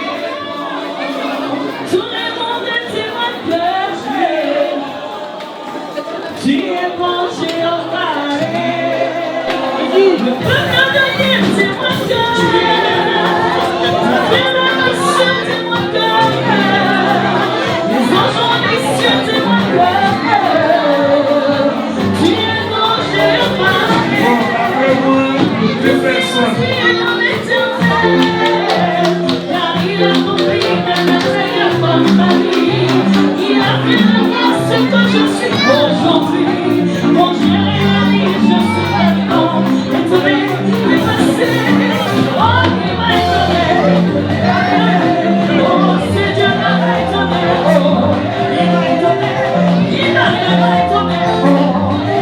Tous les moments, c'est mon cœur. Tu es bon, j'ai embarré. Le peuple de Dieu, c'est mon cœur. C'est la mission, c'est mon cœur. Les enfants des cieux, c'est mon cœur. Tu es bon, j'ai embarré. Deux personnes. Tu es dans l'éternel. Car il a compris que le meilleur pour ma vie. Il a fait de moi ce que je suis aujourd'hui. Mon Dieu est ami, je suis maintenant étonné, dépassé. Oh, il m'a étonné. Oh, c'est Dieu qui m'a étonné. Oh, il m'a étonné. Il m'a étonné. Oh,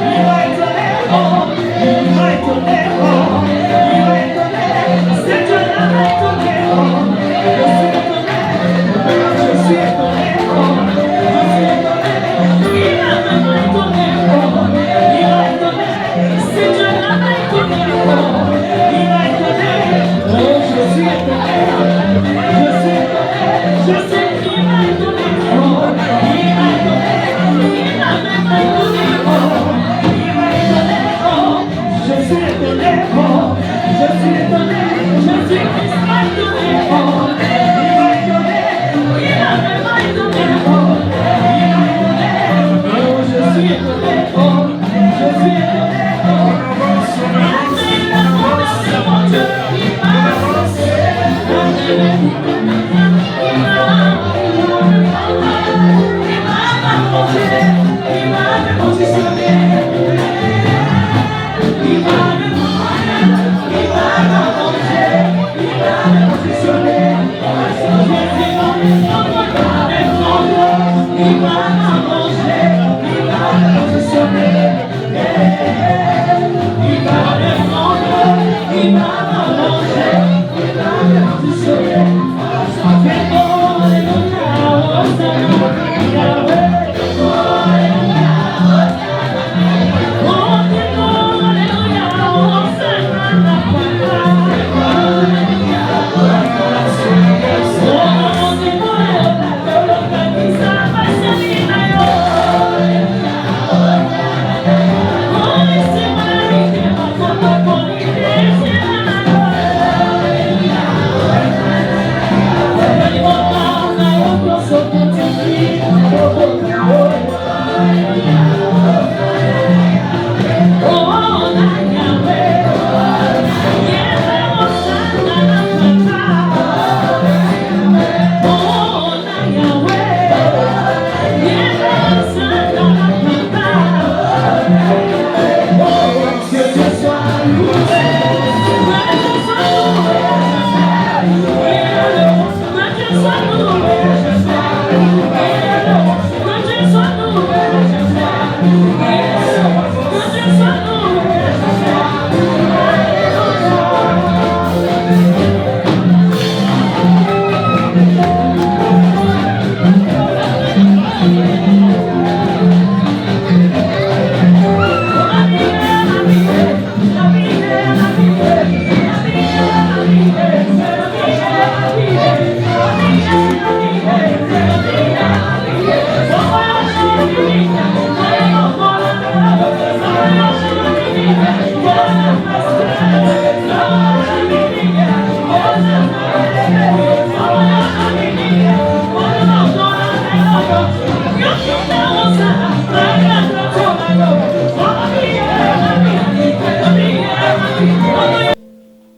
il m'a étonné. Oh, il m'a étonné. Oh, il m'a étonné. C'est Dieu qui m'a étonné. Oh, je suis étonné. Oh, je suis étonné. Il m'a vraiment étonné. Oh, il m'a étonné. C'est Dieu qui m'a étonné. Oh, il m'a étonné. Oh, je suis étonné. Je suis étonné. Je sais qu'il m'a étonné. Oh, il m'a étonné. Il m'a vraiment étonné. Oh, il m'a étonné. Oh, je suis étonné. Oh, je suis étonné. Je suis Christ m'a étonné. Oh, il m'a étonné. Il m'a vraiment étonné. Oh, il m'a étonné. Oh, je suis étonné. Oh, je suis étonné. Oh, il a renversé mon Dieu. Il m'a renversé. Il m'a repositionné. Il m'a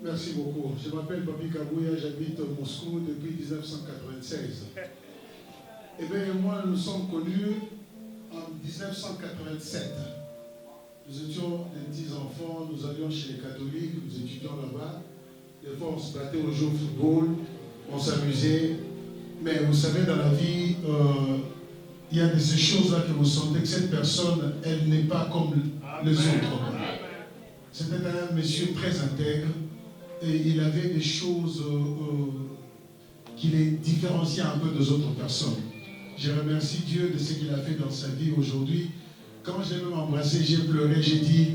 Merci beaucoup. Je m'appelle Papi Kabouya, j'habite Moscou depuis 1996. Eh bien, moi, nous sommes connus en 1987. Nous étions des petits enfants, nous allions chez les catholiques, nous étudions là-bas. Des fois, on se battait au jeu au football, on s'amusait. Mais vous savez, dans la vie, il y a de ces choses-là que vous sentez que cette personne, elle n'est pas comme les autres. C'était un monsieur très intègre et il avait des choses qui les différenciaient un peu des autres personnes. Je remercie Dieu de ce qu'il a fait dans sa vie aujourd'hui. Quand je l'ai même embrassé, j'ai pleuré, j'ai dit,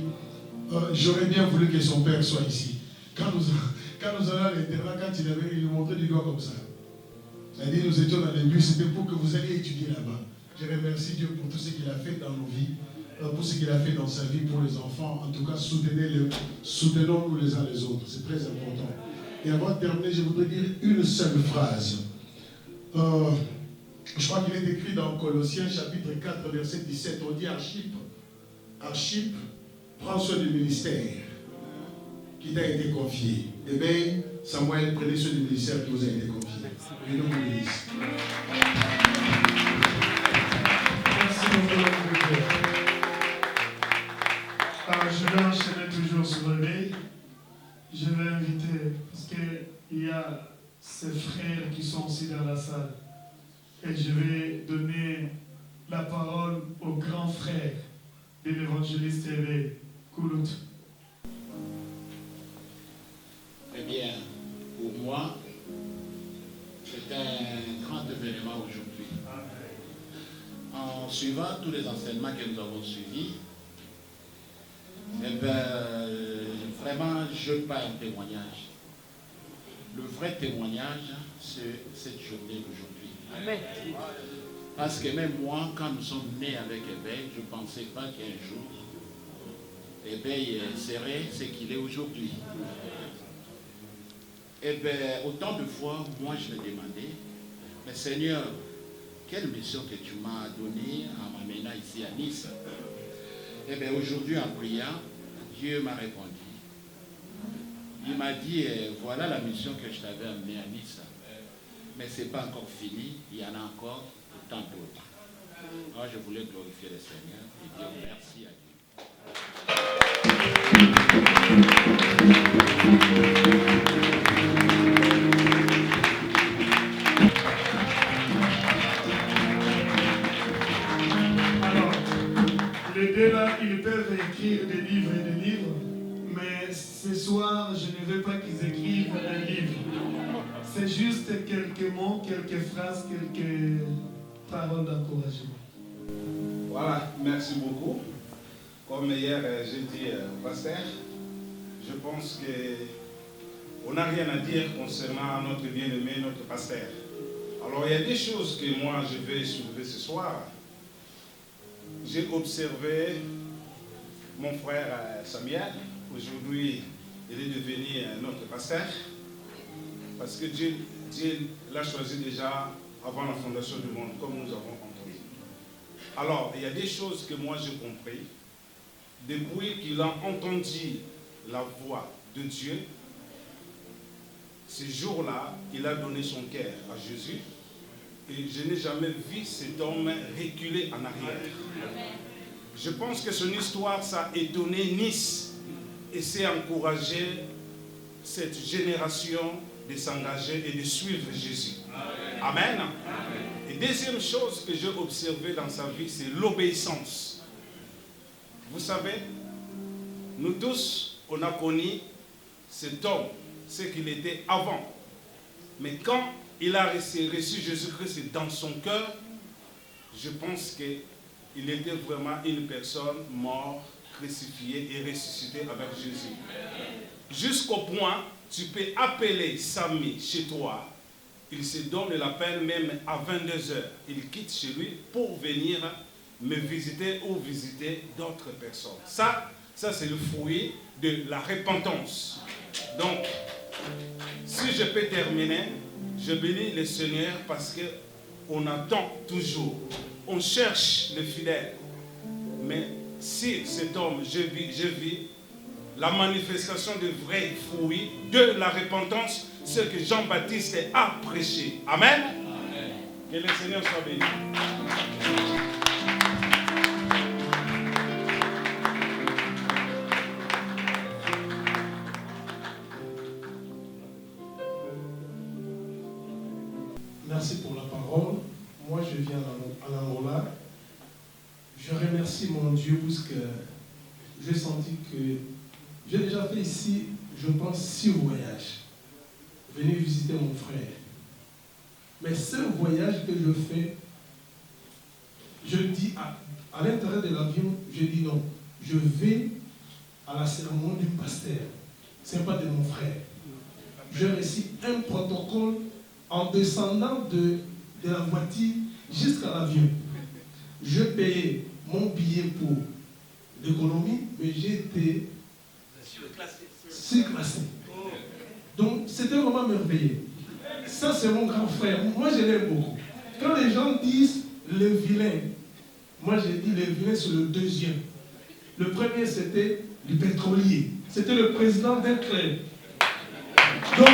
j'aurais bien voulu que son père soit ici. Quand nous allons à l'internat, quand il nous montrait du doigt comme ça. C'est-à-dire, nous étions dans les bus, c'était pour que vous alliez étudier là-bas. Je remercie Dieu pour tout ce qu'il a fait dans nos vies, pour ce qu'il a fait dans sa vie pour les enfants. En tout cas, soutenons-nous les uns les autres. C'est très important. Et avant de terminer, je voudrais dire une seule phrase. Je crois qu'il est écrit dans Colossiens chapitre 4, verset 17. On dit Archip, prends soin du ministère qui t'a été confié. Eh bien, Samuel, prenez soin du ministère qui vous a été confié. Et nous vous bénisse. Merci beaucoup, je vais enchaîner toujours sur le veille. Je vais inviter, parce qu'il y a ces frères qui sont aussi dans la salle. Et je vais donner la parole au grand frère de l'évangéliste TV, Koulout. Eh bien, pour moi, c'est un grand événement aujourd'hui. En suivant tous les enseignements que nous avons suivis, eh bien, vraiment, je parle un témoignage. Le vrai témoignage, c'est cette journée d'aujourd'hui. Amen. Parce que même moi, quand nous sommes nés avec Éveil, je ne pensais pas qu'un jour, Éveil serait ce qu'il est aujourd'hui. Eh bien, autant de fois, moi je l'ai demandé, mais Seigneur, quelle mission que tu m'as donnée en m'amenant ici à Nice? Eh bien, aujourd'hui en priant, Dieu m'a répondu. Il m'a dit, voilà la mission que je t'avais amenée à Nice. Mais ce n'est pas encore fini, il y en a encore tant d'autres. Alors je voulais glorifier le Seigneur et dire merci à Alors, les deux là, ils peuvent écrire des livres et des livres, mais ce soir, je ne veux pas qu'ils écrivent un livre. C'est juste quelques mots, quelques phrases, quelques paroles d'encouragement. Voilà, merci beaucoup. Comme hier j'ai dit au pasteur, je pense qu'on n'a rien à dire concernant notre bien-aimé, notre pasteur. Alors il y a des choses que moi je vais soulever ce soir. J'ai observé mon frère Samuel. Aujourd'hui, il est devenu notre pasteur. Parce que Dieu l'a choisi déjà avant la fondation du monde, comme nous avons compris. Alors, il y a des choses que moi j'ai compris. Depuis qu'il a entendu la voix de Dieu, ce jour-là, il a donné son cœur à Jésus. Et je n'ai jamais vu cet homme reculer en arrière. Je pense que son histoire, ça a étonné Nice et c'est encouragé cette génération de s'engager et de suivre Jésus. Amen. Et deuxième chose que j'ai observée dans sa vie, c'est l'obéissance. Vous savez, nous tous, on a connu cet homme, ce qu'il était avant. Mais quand il a reçu Jésus-Christ dans son cœur, je pense qu'il était vraiment une personne morte, crucifiée et ressuscitée avec Jésus. Jusqu'au point, tu peux appeler Samy chez toi. Il se donne la peine même à 22h. Il quitte chez lui pour venir me visiter ou visiter d'autres personnes. Ça c'est le fruit de la repentance. Donc, si je peux terminer, je bénis le Seigneur parce qu'on attend toujours. On cherche les fidèles. Mais si cet homme, je vis la manifestation des vrais fruits de la repentance, ce que Jean-Baptiste a prêché. Amen. Amen. Que le Seigneur soit béni. merci pour la parole. Moi, je viens en Angola. Je remercie mon Dieu parce que j'ai senti que j'ai déjà fait ici, je pense, 6 voyages. Venir visiter mon frère. Mais ce voyage que je fais, je dis à l'intérieur de l'avion, je dis non, je vais à la cérémonie du pasteur. Ce n'est pas de mon frère. Je récite un protocole en descendant de la voiture jusqu'à l'avion. Je payais mon billet pour l'économie, mais j'ai été surclassé. Donc c'était vraiment merveilleux. Ça c'est mon grand frère. Moi je l'aime beaucoup. Quand les gens disent le vilain, moi j'ai dit le vilain c'est le deuxième. Le premier c'était le pétrolier. C'était le président d'un club. Donc,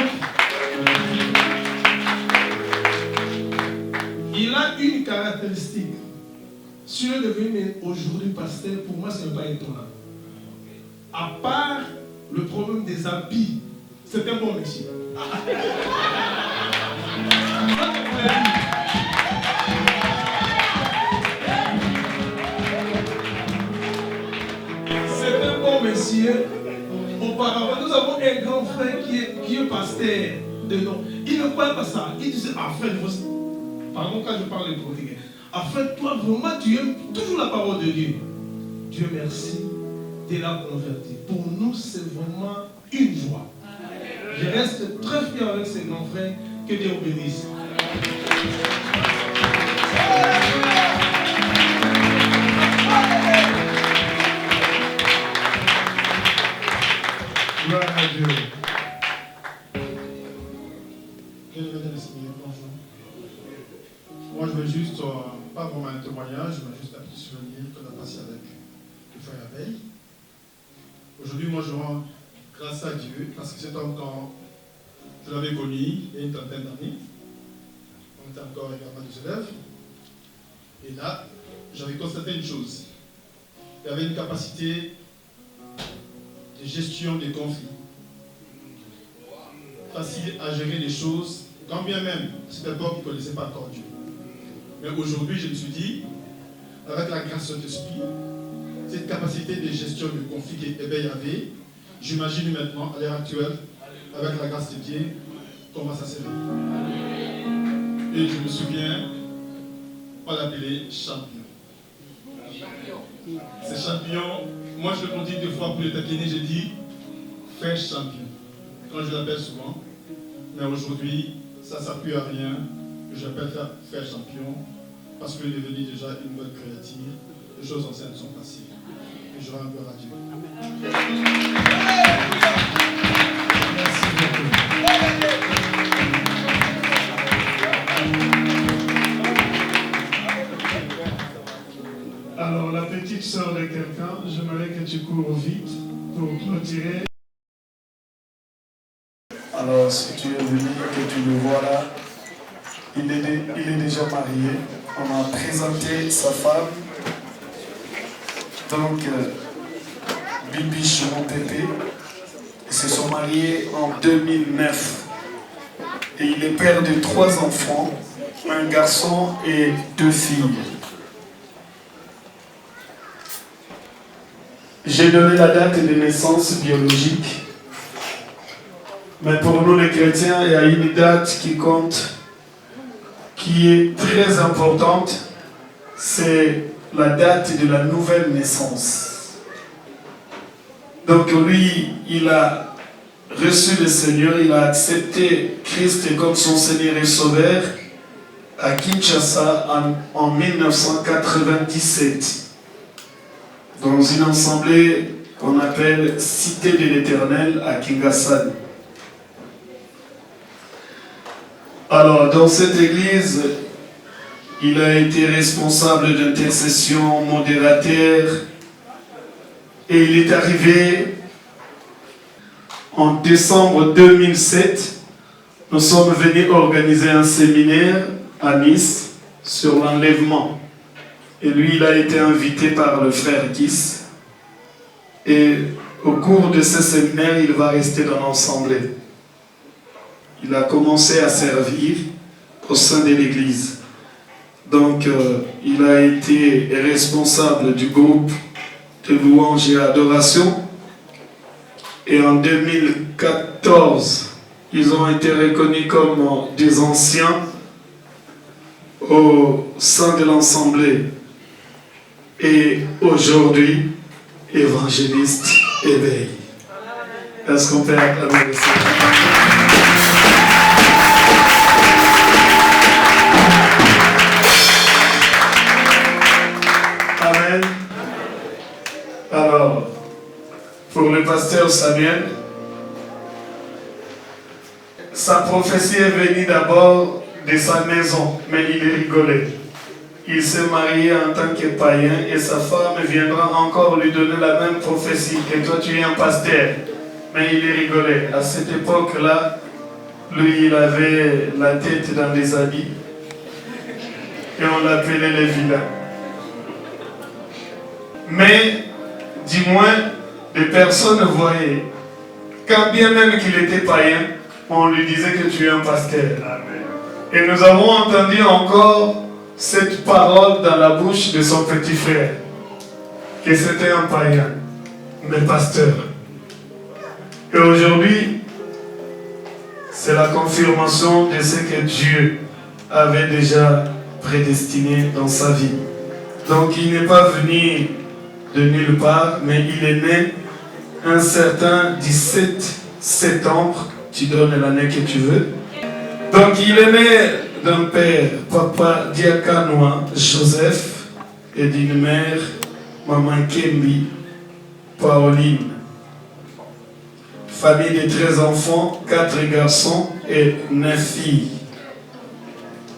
il a une caractéristique. Si je deviens aujourd'hui pasteur, pour moi, ce n'est pas étonnant. À part le problème des habits, c'est un bon métier. C'est un bon métier. Auparavant, nous avons un grand frère qui est pasteur de nom. Il ne parle pas ça. Il disait, frère, pardon quand je parle de portugais. Frère, toi vraiment tu aimes toujours la parole de Dieu. Dieu merci de la convertir. Pour nous, c'est vraiment une joie. Je reste très fier avec ces grands frères. Que Dieu vous bénisse. Gloire à Dieu. Bonjour. Moi, je veux juste, pas vraiment un témoignage, mais juste un petit souvenir qu'on a passé avec le frère Abeille. Aujourd'hui, moi, je rends grâce à Dieu, parce que cet homme, quand je l'avais connu, il y a une trentaine d'années, on était encore également des élèves, et là, j'avais constaté une chose. Il y avait une capacité de gestion des conflits. Facile à gérer les choses, quand bien même, c'est d'abord qu'il ne connaissait pas encore Dieu. Mais aujourd'hui, je me suis dit, avec la grâce de l'Esprit, cette capacité de gestion de conflit qu'Éveil avait, j'imagine maintenant, à l'heure actuelle, avec la grâce de Dieu, comment ça s'est fait. Et je me souviens, on l'appelait champion. Ce champion, moi je le dis 2 fois pour le taquiner, j'ai dit, frère champion. Quand je l'appelle souvent, mais aujourd'hui, ça ne s'appuie à rien. J'appelle frère champion parce qu'il est devenu déjà une bonne créature. Les choses anciennes sont passées. Et je rends gloire à Dieu. Merci beaucoup. Alors, la petite sœur de quelqu'un, j'aimerais que tu cours vite pour clôturer. Alors, si tu es venu, que tu le vois là, il est déjà marié. On a présenté sa femme. Donc, Bibi Chimon-Pépé. Ils se sont mariés en 2009. Et il est père de 3 enfants, un garçon et 2 filles. J'ai donné la date de naissance biologique. Mais pour nous les chrétiens, il y a une date qui compte, qui est très importante, c'est la date de la nouvelle naissance. Donc lui, il a reçu le Seigneur, il a accepté Christ comme son Seigneur et Sauveur à Kinshasa en 1997, dans une assemblée qu'on appelle Cité de l'Éternel à Kingasani. Alors, dans cette église, il a été responsable d'intercession, modérateur, et il est arrivé en décembre 2007. Nous sommes venus organiser un séminaire à Nice sur l'enlèvement. Et lui, il a été invité par le frère Kiss. Et au cours de ce séminaire, il va rester dans l'assemblée. Il a commencé à servir au sein de l'Église. Donc, il a été responsable du groupe de louange et adoration. Et en 2014, ils ont été reconnus comme des anciens au sein de l'Assemblée. Et aujourd'hui, évangéliste éveil. Est-ce qu'on peut acclamer ça? Amen. Alors, pour le pasteur Samuel, sa prophétie est venue d'abord de sa maison, mais il rigolait. Il s'est marié en tant que païen et sa femme viendra encore lui donner la même prophétie que toi tu es un pasteur. Mais il rigolait. À cette époque-là, lui il avait la tête dans des habits et on l'appelait les vilains. Mais, du moins, les personnes voyaient. Quand bien même qu'il était païen, on lui disait que tu es un pasteur. Et nous avons entendu encore cette parole dans la bouche de son petit frère, que c'était un païen, mais pasteur. Et aujourd'hui, c'est la confirmation de ce que Dieu avait déjà prédestiné dans sa vie. Donc il n'est pas venu de nulle part, mais il est né un certain 17 septembre, tu donnes l'année que tu veux. Donc il est né d'un père, papa Diakanoa Joseph, et d'une mère, maman Kembi Pauline. Famille de 13 enfants, 4 garçons et 9 filles.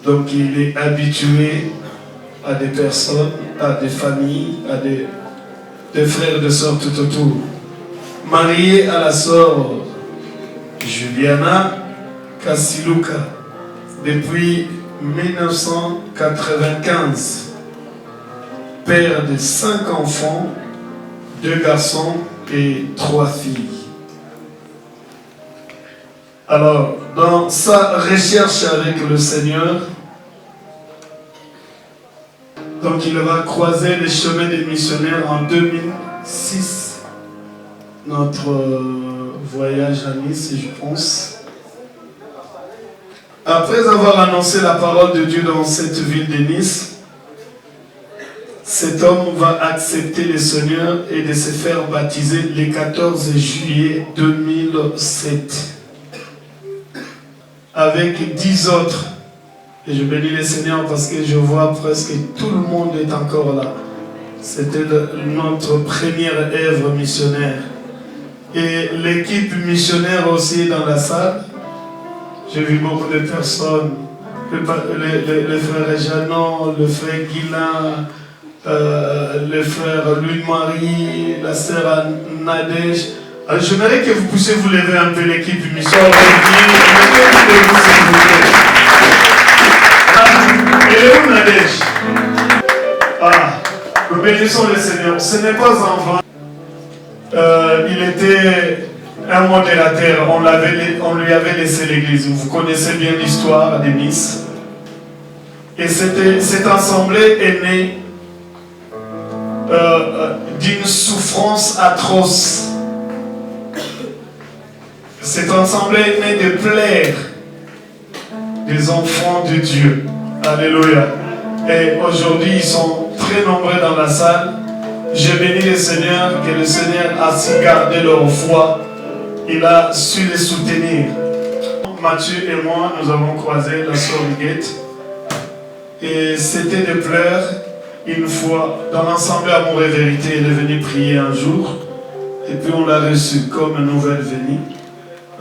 Donc il est habitué à des personnes, à des familles, à des frères et des sœurs tout autour. Marié à la sœur Juliana Kasiluka depuis 1995. Père de 5 enfants, 2 garçons et 3 filles. Alors, dans sa recherche avec le Seigneur, donc il va croiser les chemins des missionnaires en 2006. Notre voyage à Nice, je pense. Après avoir annoncé la parole de Dieu dans cette ville de Nice, cet homme va accepter le Seigneur et de se faire baptiser le 14 juillet 2007. Avec 10 autres. Et je bénis le Seigneur parce que je vois presque tout le monde est encore là. C'était notre première œuvre missionnaire. Et l'équipe missionnaire aussi dans la salle. J'ai vu beaucoup de personnes. Le frère Jeannon, le frère Guilain, le frère Louis-Marie, la sœur Nadège. J'aimerais que vous puissiez vous lever un peu l'équipe missionnaire. Et où Nadège? Nous bénissons le Seigneur. Ce n'est pas en vain. Il était un modérateur. On lui avait laissé l'église. Vous connaissez bien l'histoire de Nice. Et cette assemblée est née d'une souffrance atroce. Cette assemblée est née de plaire des enfants de Dieu. Alléluia. Et aujourd'hui, ils sont très nombreux dans la salle. Je bénis le Seigneur, que le Seigneur a su garder leur foi. Il a su les soutenir. Mathieu et moi, nous avons croisé la sœur Huguette. Et c'était des pleurs. Une fois, dans l'ensemble Amour et Vérité, elle est venue prier un jour. Et puis on l'a reçue comme une nouvelle venue.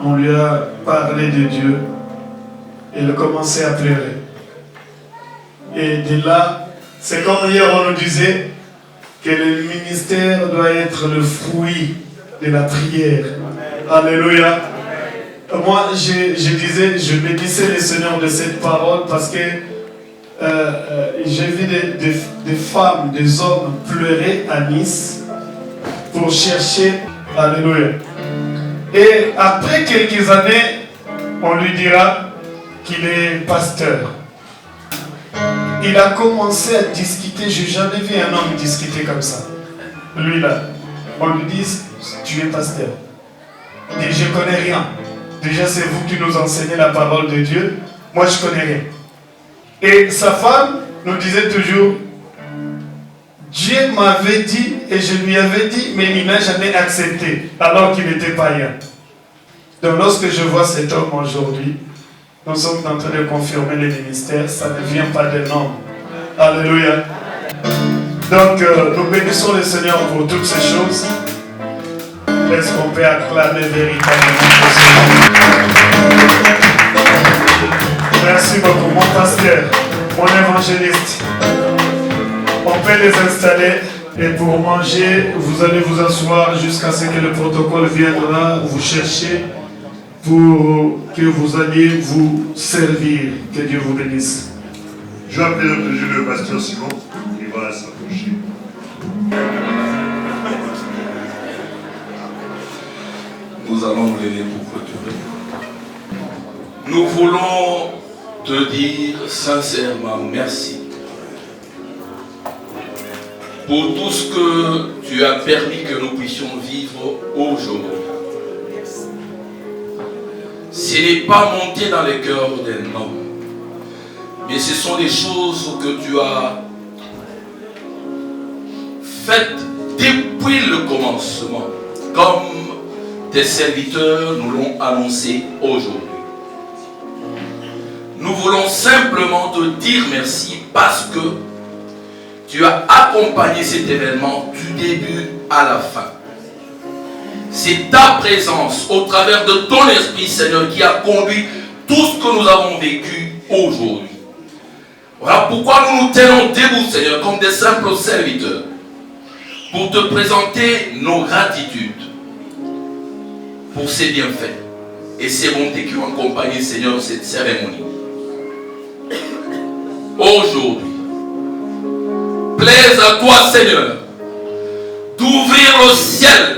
On lui a parlé de Dieu. Et elle a commencé à pleurer. Et de là, c'est comme hier on nous disait que le ministère doit être le fruit de la prière. Alléluia. Moi, je bénissais le Seigneur de cette parole parce que j'ai vu des femmes, des hommes pleurer à Nice pour chercher. Alléluia. Et après quelques années, on lui dira qu'il est pasteur. il a commencé à discuter. Je n'ai jamais vu un homme discuter comme ça. Lui là, on lui dit, tu es pasteur. Il dit, je ne connais rien. Déjà, c'est vous qui nous enseignez la parole de Dieu. Moi, je ne connais rien. Et sa femme nous disait toujours, Dieu m'avait dit, et je lui avais dit, mais il n'a jamais accepté, alors qu'il était païen. Donc, lorsque je vois cet homme aujourd'hui, nous sommes en train de confirmer les ministères, ça ne vient pas d'un homme. Alléluia. Donc, nous bénissons le Seigneur pour toutes ces choses. Est-ce qu'on peut acclamer véritablement le Seigneur? Merci beaucoup, mon pasteur, mon évangéliste. On peut les installer et pour manger, vous allez vous asseoir jusqu'à ce que le protocole viendra vous chercher pour que vous alliez vous servir. Que Dieu vous bénisse. Je vais appeler le pasteur Simon, il va s'approcher. Nous allons nous lever pour clôturer. Nous voulons te dire sincèrement merci pour tout ce que tu as permis que nous puissions vivre aujourd'hui. Ce n'est pas monté dans les cœurs d'un homme, mais ce sont des choses que tu as faites depuis le commencement, comme tes serviteurs nous l'ont annoncé aujourd'hui. Nous voulons simplement te dire merci parce que tu as accompagné cet événement du début à la fin. C'est ta présence au travers de ton esprit, Seigneur, qui a conduit tout ce que nous avons vécu aujourd'hui. Voilà pourquoi nous nous tenons debout, Seigneur, comme des simples serviteurs, pour te présenter nos gratitudes pour ces bienfaits et ces bontés qui ont accompagné, Seigneur, cette cérémonie. Aujourd'hui, plaise à toi, Seigneur, d'ouvrir le ciel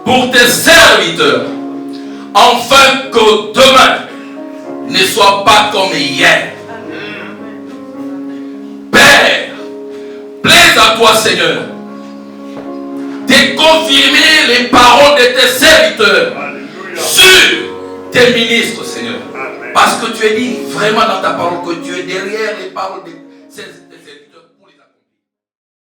pour tes serviteurs, afin que demain ne soit pas comme hier. Père, plaise à toi, Seigneur, de confirmer les paroles de tes serviteurs sur tes ministres, Seigneur. Parce que tu es dit vraiment dans ta parole que tu es derrière les paroles de